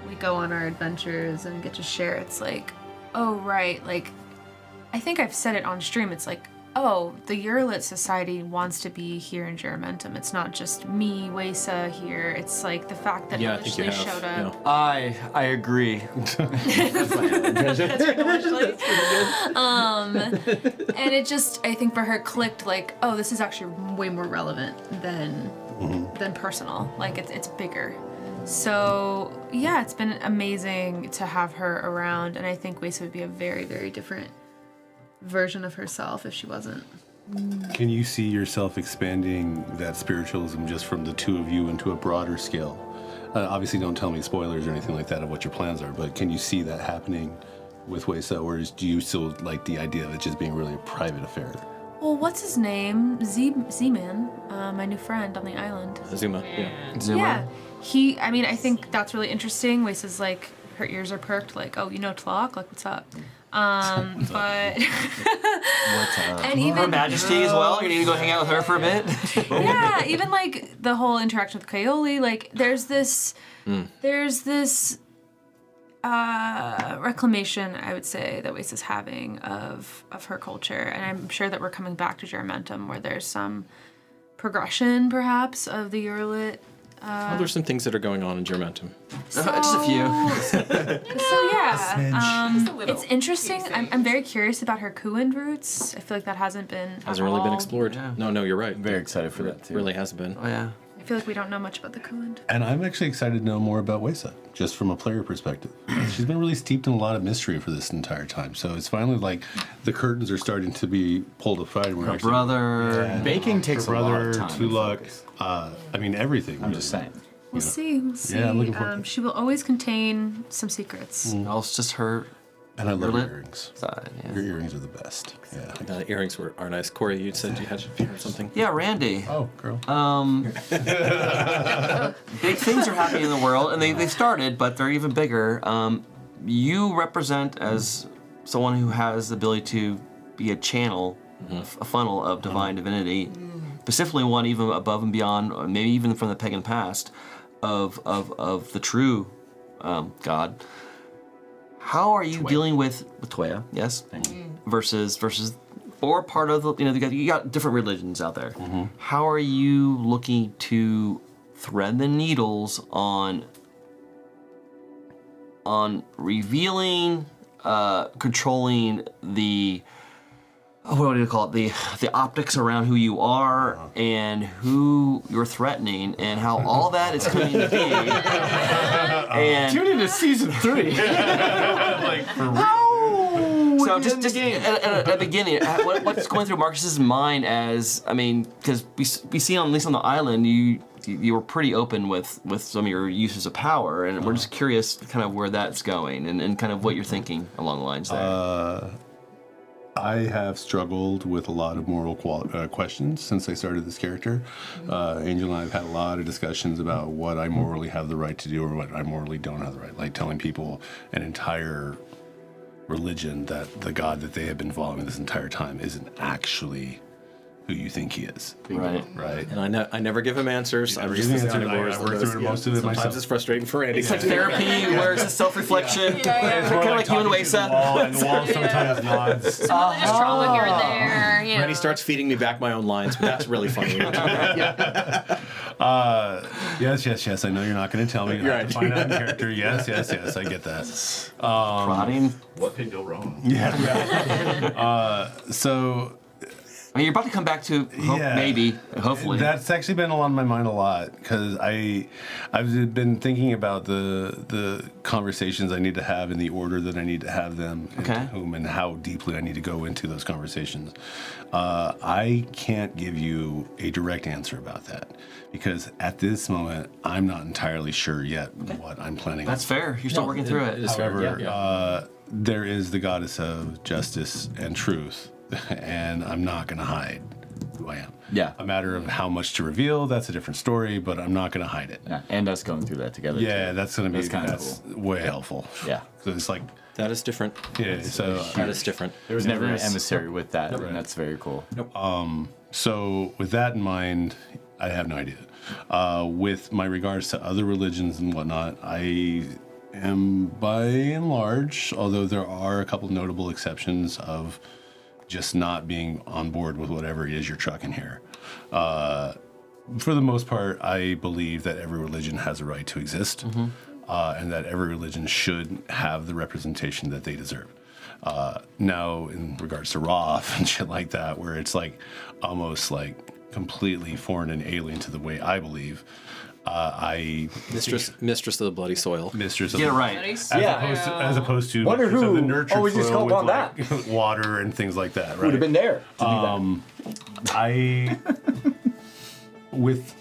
we go on our adventures and get to share, it's oh right. I think I've said it on stream. It's oh, the Urlit Society wants to be here in Geramentum. It's not just me, Weisa, here. It's the fact that Yeah, I think you Nalishli have. showed up. Yeah. I agree. And it just, I think for her clicked oh, this is actually way more relevant than personal. It's bigger. So yeah, it's been amazing to have her around, and I think Weisa would be a very, very different version of herself if she wasn't. Can you see yourself expanding that spiritualism just from the two of you into a broader scale? Obviously, don't tell me spoilers or anything like that of what your plans are, but can you see that happening with Weisa, or do you still like the idea of it just being really a private affair? Well, what's his name? Z-Man, my new friend on the island. Zuma, yeah. Yeah. I think that's really interesting. Weisa's her ears are perked, oh, Tlaloc? What's up? But and even Her Majesty as well. You need to go hang out with her for a bit. yeah, even the whole interaction with Kaoli, there's this reclamation, I would say, that Weisa's having of her culture, and I'm sure that we're coming back to Geramentum where there's some progression, perhaps, of the Urlit. There's some things that are going on in Geramentum. Just a few. So yeah, it's interesting. I'm very curious about her Kuand roots. I feel like that hasn't really been all- explored. Yeah. No, you're right. Very excited for that too. Really hasn't been. Oh yeah. I feel like we don't know much about the Kuand. And I'm actually excited to know more about Weisa, just from a player perspective. She's been really steeped in a lot of mystery for this entire time. So it's finally the curtains are starting to be pulled aside. We're Her actually, brother. Baking takes her brother, a lot of time. and Tuluk, focus. everything. I'm just saying. We'll see. We'll see. Yeah, I'm looking forward to it. She will always contain some secrets. Oh, it's just her And I love your Urlit earrings. side. Yeah. Your earrings are the best. Yeah. The earrings are nice. Corey, you said you had something. Yeah, Randy. Oh, girl. Big things are happening in the world, and they started, but they're even bigger. You represent as someone who has the ability to be a channel, a funnel of divine divinity, specifically one even above and beyond, or maybe even from the pagan past, of the true God. How are you dealing with Toya? Yes, versus or part of the you got different religions out there. How are you looking to thread the needles on revealing, controlling the what do you call it, the optics around who you are and who you're threatening, and how all that is coming to be? And Tune into season 3. so just at the beginning, what's going through Marcus's mind as, because we see at least on the island, you were pretty open with some of your uses of power, and we're just curious kind of where that's going and kind of what you're thinking along the lines there. I have struggled with a lot of moral questions since I started this character. Angel and I have had a lot of discussions about what I morally have the right to do or what I morally don't have the right. Like telling people an entire religion that the God that they have been following this entire time isn't actually who you think he is. Right. Right. And I never give him answers. I I'm just the sounding I board. work through most of it Sometimes myself. it's frustrating for Andy. It's like therapy where it's a self-reflection. It's Kind more of like you and talking to the Wesa. wall, and the wall sometimes nods. There's trauma here and there. You know. Randy starts feeding me back my own lines, but that's really funny. Yes. I know you're not going to tell me. You're I have to find out in character. Yes. I get that. Prodding. What could go wrong? So I mean, you're about to come back to hopefully. that's actually been on my mind a lot because I've been thinking about the conversations I need to have in the order that I need to have them, and to whom and how deeply I need to go into those conversations. I can't give you a direct answer about that because at this moment I'm not entirely sure yet what I'm planning. That's fair. You're still working through it. However, there is the goddess of justice and truth. And I'm not going to hide who I am. Yeah. A matter of how much to reveal, that's a different story, but I'm not going to hide it. Yeah. And us going through that together. Yeah, too. that's going to be That's way helpful. Yeah. So it's like, That is different. yeah, so That is different. There was never an emissary with that, and that's very cool. So with that in mind, I have no idea. With my regards to other religions and whatnot, I am by and large, although there are a couple notable exceptions of just not being on board with whatever it is you're trucking here. For the most part, I believe that every religion has a right to exist, and that every religion should have the representation that they deserve. Now, in regards to Roth and shit like that, where it's like almost like completely foreign and alien to the way I believe, Mistress of the bloody soil. Mistress of Get it the right. as opposed to Wonder mistress of the who nurtured always just soil called with on like water and things like that. Right? Would have been there to do that. I with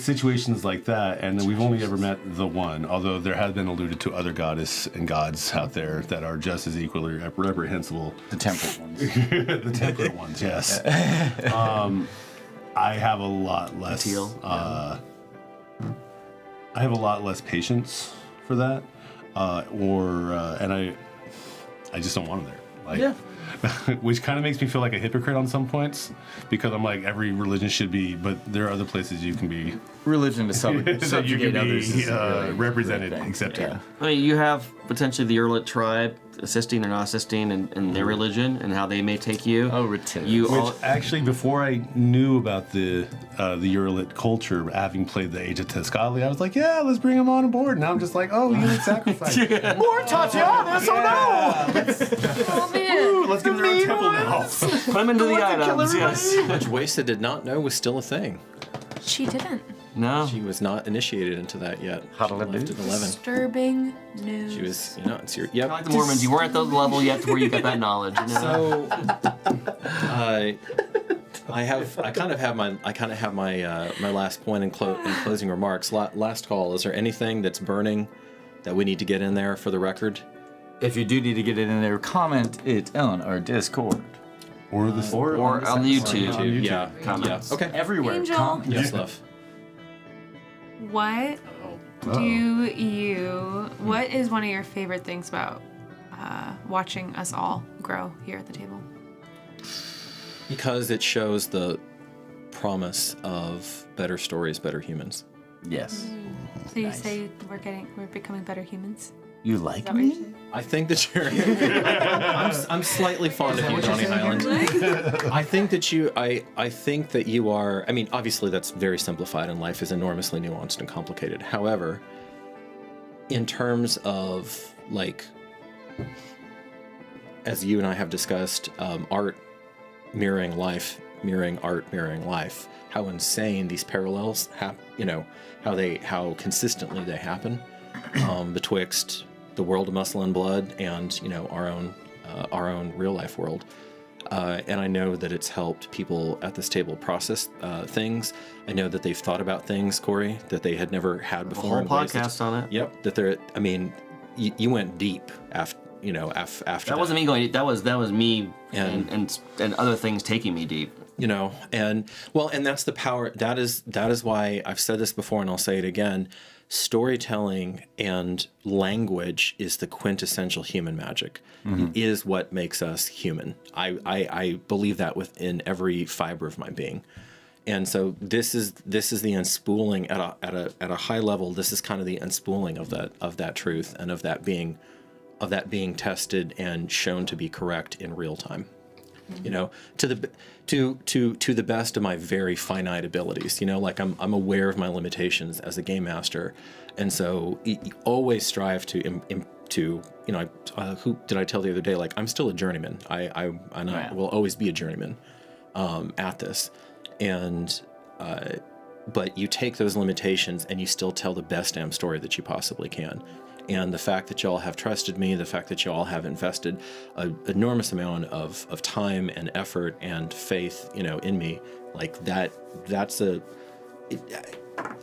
situations like that, and we've only ever met the one, although there has been alluded to other goddess and gods out there that are just as equally reprehensible. The temperate ones. The temperate ones, yes. I have a lot less. I have a lot less patience for that, and I just don't want them there. Like, which kind of makes me feel like a hypocrite on some points, because I'm like, every religion should be, but there are other places you can be Religion to that you subjugate can others. be is a really represented, great thing. accepted. Yeah. I mean, you have potentially the Urlet tribe assisting or not assisting in their religion and how they may take you. Oh, return. Which actually, before I knew about the Urlet culture, having played the Age of Tescali, I was like, yeah, let's bring him on board. Now I'm just like, oh, human sacrifice. More Tatiana, so Oh man. no! Let's give her a temple now. Put them into the items, yes. Which Wesa did not know was still a thing. She didn't. No. She was not initiated into that yet. She left at 11. Disturbing news. She was, it's your, yep. Like the Mormons, you weren't at the level yet to where you got that knowledge. You know? So, I kind of have my last point in closing remarks. Last call. Is there anything that's burning that we need to get in there for the record? If you do need to get it in there, comment it on our Discord. Or on the YouTube. Yeah. Comments. Yeah. Okay. Everywhere. Angel. Comment. Yes, love. What what is one of your favorite things about watching us all grow here at the table? Because it shows the promise of better stories, better humans. Yes. So you say we're becoming better humans? You Is like that what you're me? saying? I think that you're. I'm slightly fond of you, Johnny Highland. I think that you are. I mean, obviously that's very simplified, and life is enormously nuanced and complicated. However, in terms of like, as you and I have discussed, art mirroring life, mirroring art, mirroring life. How insane these parallels how consistently they happen betwixt the world of Muscle and Blood and our own real life world. And I know that it's helped people at this table process things. I know that they've thought about things, Corey, that they had never had before. A whole podcast on it. Yep. That they're. I mean, you went deep after that wasn't me going. That was me and other things taking me deep. And that's the power. That is why I've said this before, and I'll say it again. Storytelling and language is the quintessential human magic. It is what makes us human. I believe that within every fiber of my being. And so this is the unspooling at a high level. This is kind of the unspooling of that truth and of that being tested and shown to be correct in real time. To the best of my very finite abilities. Like I'm aware of my limitations as a game master, and so you always strive to who did I tell the other day? Like, I'm still a journeyman. I will always be a journeyman at this. And but you take those limitations and you still tell the best damn story that you possibly can. And the fact that y'all have trusted me, the fact that y'all have invested an enormous amount of time and effort and faith, in me, like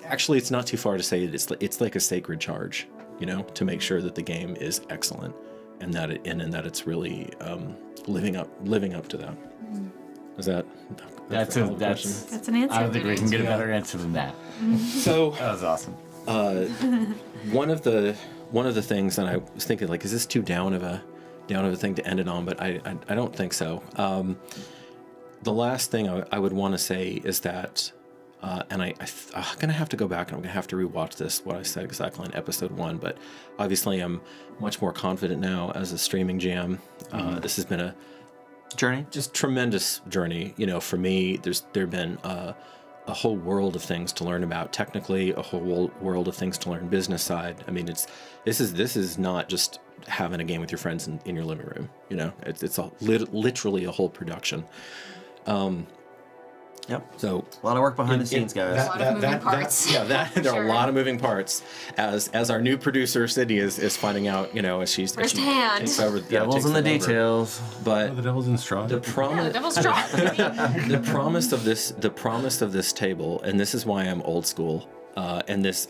actually, it's not too far to say that it's like a sacred charge, to make sure that the game is excellent and that it's really living up to that. Is that? That's an answer. I don't think we can get a better answer than that. So that was awesome. One of the things, and I was thinking, like, is this too down of a thing to end it on? But I don't think so. The last thing I would want to say is that, and I'm gonna have to go back and I'm gonna have to rewatch this, what I said exactly in episode 1. But obviously, I'm much more confident now as a streaming GM. This has been a journey, just tremendous journey. For me, there've been a whole world of things to learn about technically, a whole world of things to learn business side. I mean, this is not just having a game with your friends in your living room. It's literally a whole production. Yep. So a lot of work behind the scenes, guys. A lot of moving parts. There are a lot of moving parts. As our new producer Sydney is finding out, as she takes over. Devil's in the details. But the devil's in straw. The promise. Devil's straw. The promise of this table, and this is why I'm old school. And this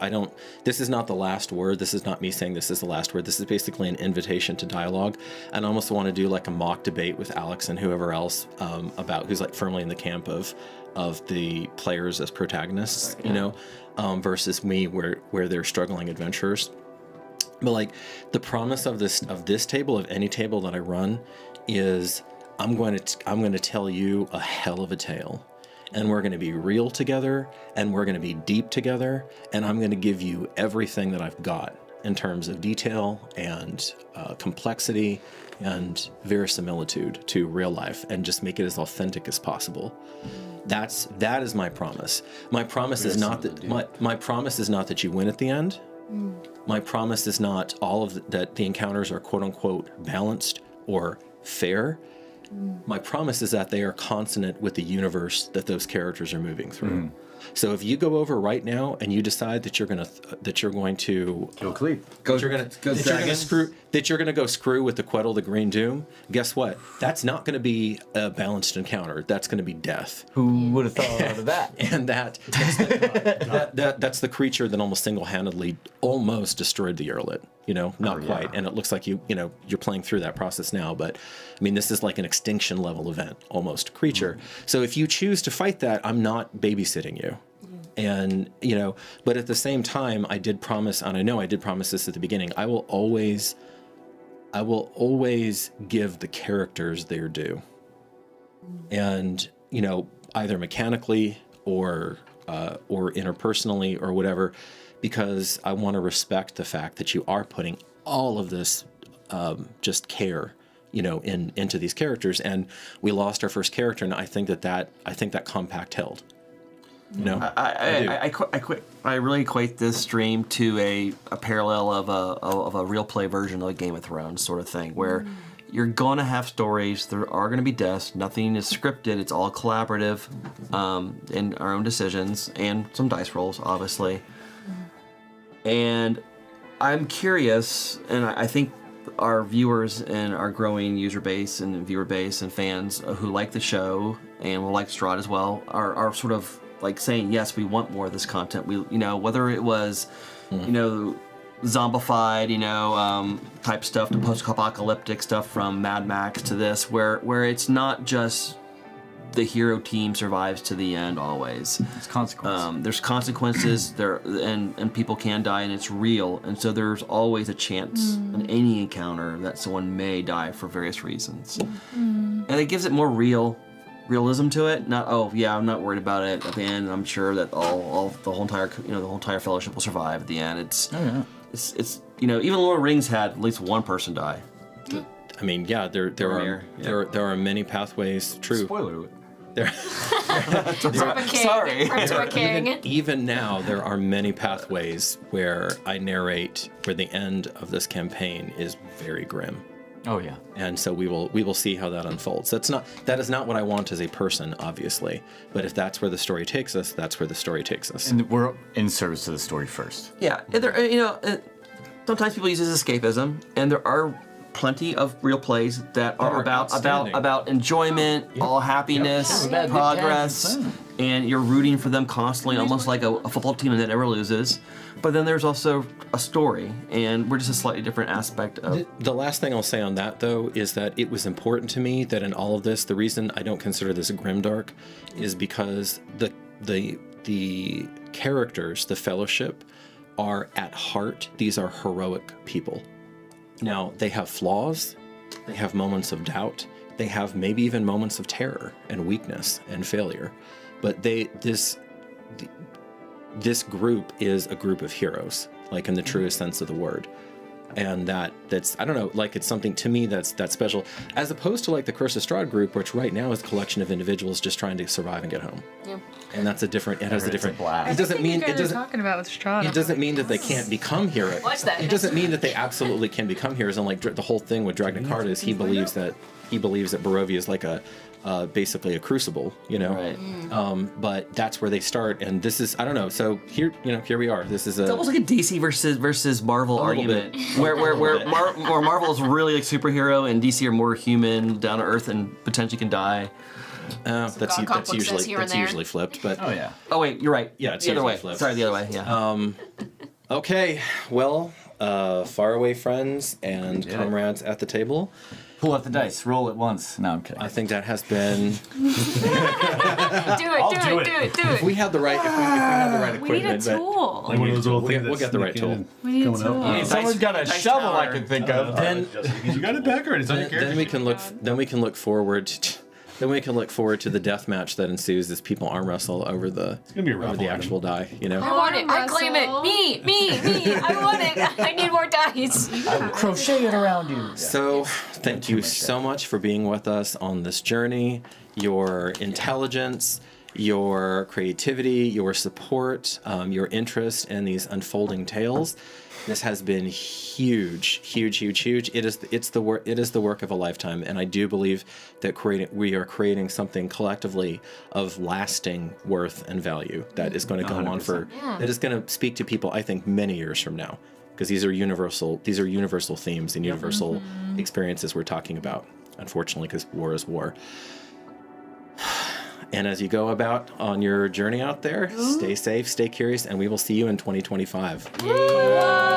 is not the last word. This is not me saying this is the last word. This is basically an invitation to dialogue. And I almost want to do like a mock debate with Alex and whoever else about who's like firmly in the camp of the players as protagonists, versus me where they're struggling adventurers. But like the promise of this table, of any table that I run, is I'm going to tell you a hell of a tale. And we're going to be real together, and we're going to be deep together, and I'm going to give you everything that I've got in terms of detail and complexity and verisimilitude to real life, and just make it as authentic as possible. That is my promise. My promise is not that my promise is not that you win at the end. My promise is not that the encounters are quote unquote balanced or fair. My promise is that they are consonant with the universe that those characters are moving through. So if you go over right now and you decide that you're going to go clean, that you're going to go screw with the Queddle the Green Doom, guess what? That's not going to be a balanced encounter. That's going to be death. Who would have thought of that? And that's the creature that almost single-handedly almost destroyed the Earlet. Not quite. And it looks like you're playing through that process now, but I mean, this is like an extinction level event, almost creature. So if you choose to fight that, I'm not babysitting you. And, but at the same time, I did promise, and I know I did promise this at the beginning, I will always give the characters their due. And, either mechanically or interpersonally or whatever, because I want to respect the fact that you are putting all of this just care, into these characters. And we lost our first character, and I think that compact held. I really equate this stream to a parallel of a real play version of a Game of Thrones sort of thing, where you're gonna have stories. There are gonna be deaths. Nothing is scripted. It's all collaborative, in our own decisions and some dice rolls, obviously. And I'm curious, and I think our viewers and our growing user base and viewer base and fans who like the show and will like Strahd as well are sort of like saying, yes, we want more of this content. We, whether it was, zombified, type stuff to post-apocalyptic stuff from Mad Max to this, where it's not just the hero team survives to the end always. It's consequences. There's consequences there, and people can die, and it's real. And so there's always a chance in any encounter that someone may die for various reasons. And it gives it more realism to it. Not I'm not worried about it at the end. I'm sure that all the whole entire fellowship will survive at the end. It's even Lord of the Rings had at least one person die. I mean, yeah, there are many pathways. True. Spoiler alert. Sorry. To a king. Even now, there are many pathways where I narrate where the end of this campaign is very grim. Oh yeah. And so we will see how that unfolds. That is not what I want as a person, obviously. But if that's where the story takes us, that's where the story takes us. And we're in service of the story first. Yeah, sometimes people use it as escapism, and there are plenty of real plays that are about enjoyment, all happiness, progress, and you're rooting for them constantly, almost like a football team that never loses. But then there's also a story, and we're just a slightly different aspect of. The last thing I'll say on that, though, is that it was important to me that in all of this, the reason I don't consider this grimdark is because the characters, the Fellowship, are at heart, these are heroic people. Now, they have flaws, they have moments of doubt, they have maybe even moments of terror and weakness and failure, but this group is a group of heroes, like in the truest sense of the word. And that's I don't know, like it's something to me that's special, as opposed to like the Curse of Strahd group, which right now is a collection of individuals just trying to survive and get home. Yeah. And that's a different. It has a different. It doesn't mean it doesn't. Talking about with Strahd. It doesn't mean that they can't become heroes. What's that? It doesn't mean that they absolutely can become heroes. And like the whole thing with Dragna Carta is he believes that Barovia is like basically a crucible, Right. But that's where they start, and this is I don't know. So here we are. This is it's almost like a DC versus Marvel argument, where Marvel is really like superhero, and DC are more human, down to earth, and potentially can die. That's usually flipped, but Oh wait, you're right. Yeah, it's the other usually way. flipped. Sorry, the other way. Yeah. Okay, well, faraway friends and comrades at the table. Pull out the dice. Roll it once. No, I'm kidding. I think that has been. Do it. If we had the right, equipment, We need a tool. Like one of those little things. we'll get the right tool. We need a tool. Someone's got a shovel I can think of. Then You got it back already. It's on your character. then we can look forward to the death match that ensues as people arm wrestle over the actual die. I want it. I claim it. Me. I want it. I need more dice. Crochet it around you. So, thank you so much for being with us on this journey. Your intelligence, your creativity, your support, your interest in these unfolding tales. This has been huge. It is the work of a lifetime, and I do believe that we are creating something collectively of lasting worth and value that is going to go 100%. On for that is going to speak to people, I think, many years from now, because these are universal themes and universal experiences we're talking about. Unfortunately, because war is war. And as you go about on your journey out there, stay safe, stay curious, and we will see you in 2025. Yay!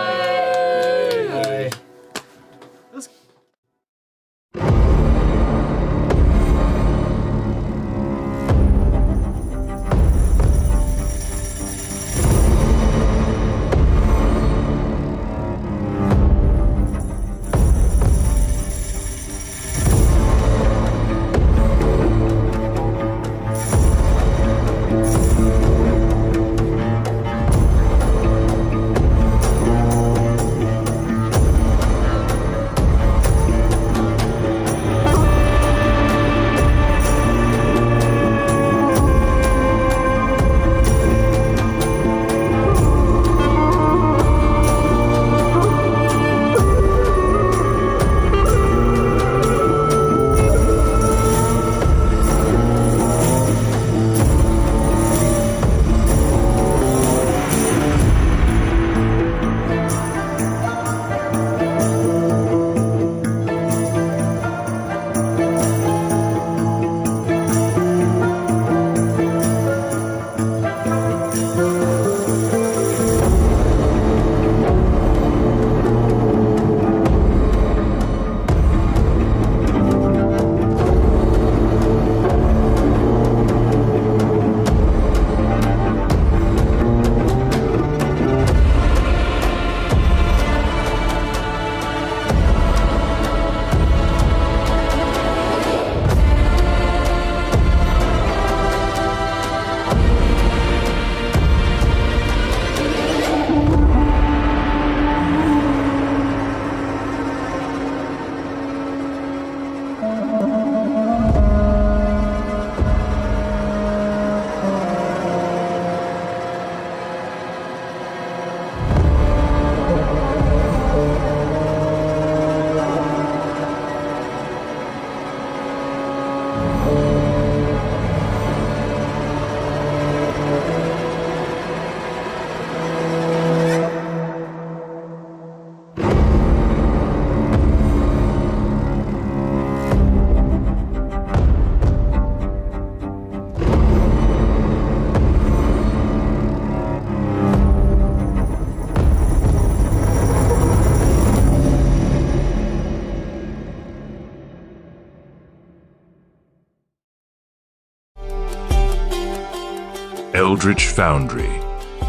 Eldritch Foundry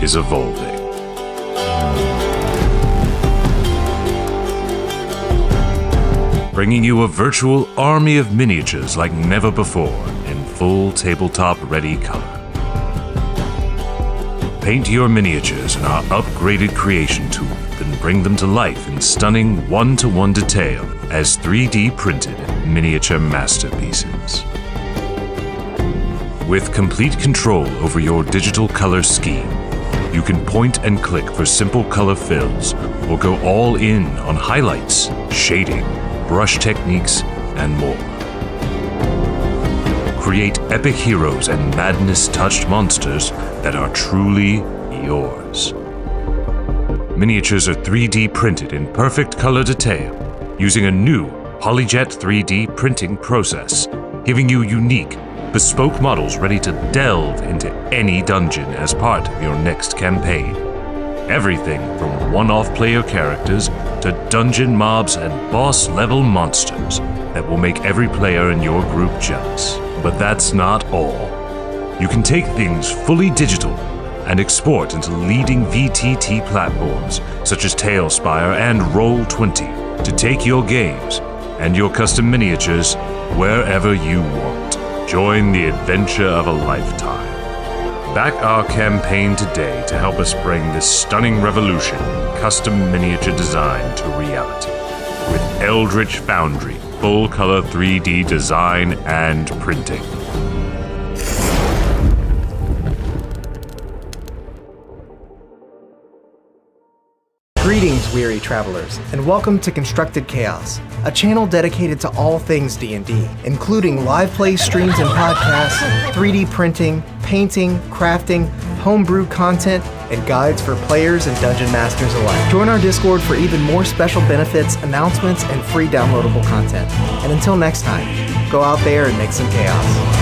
is evolving. Bringing you a virtual army of miniatures like never before in full tabletop-ready color. Paint your miniatures in our upgraded creation tool, then bring them to life in stunning one-to-one detail as 3D printed miniature masterpieces. With complete control over your digital color scheme, you can point and click for simple color fills or go all in on highlights, shading, brush techniques, and more. Create epic heroes and madness-touched monsters that are truly yours. Miniatures are 3D printed in perfect color detail using a new PolyJet 3D printing process, giving you unique, bespoke models ready to delve into any dungeon as part of your next campaign. Everything from one-off player characters to dungeon mobs and boss-level monsters that will make every player in your group jealous. But that's not all. You can take things fully digital and export into leading VTT platforms such as Tailspire and Roll20 to take your games and your custom miniatures wherever you want. Join the adventure of a lifetime. Back our campaign today to help us bring this stunning revolution in custom miniature design to reality. With Eldritch Foundry, full-color 3D design and printing. Greetings, weary travelers, and welcome to Constructed Chaos, a channel dedicated to all things D&D, including live play streams and podcasts, 3D printing, painting, crafting, homebrew content, and guides for players and dungeon masters alike. Join our Discord for even more special benefits, announcements, and free downloadable content. And until next time, go out there and make some chaos.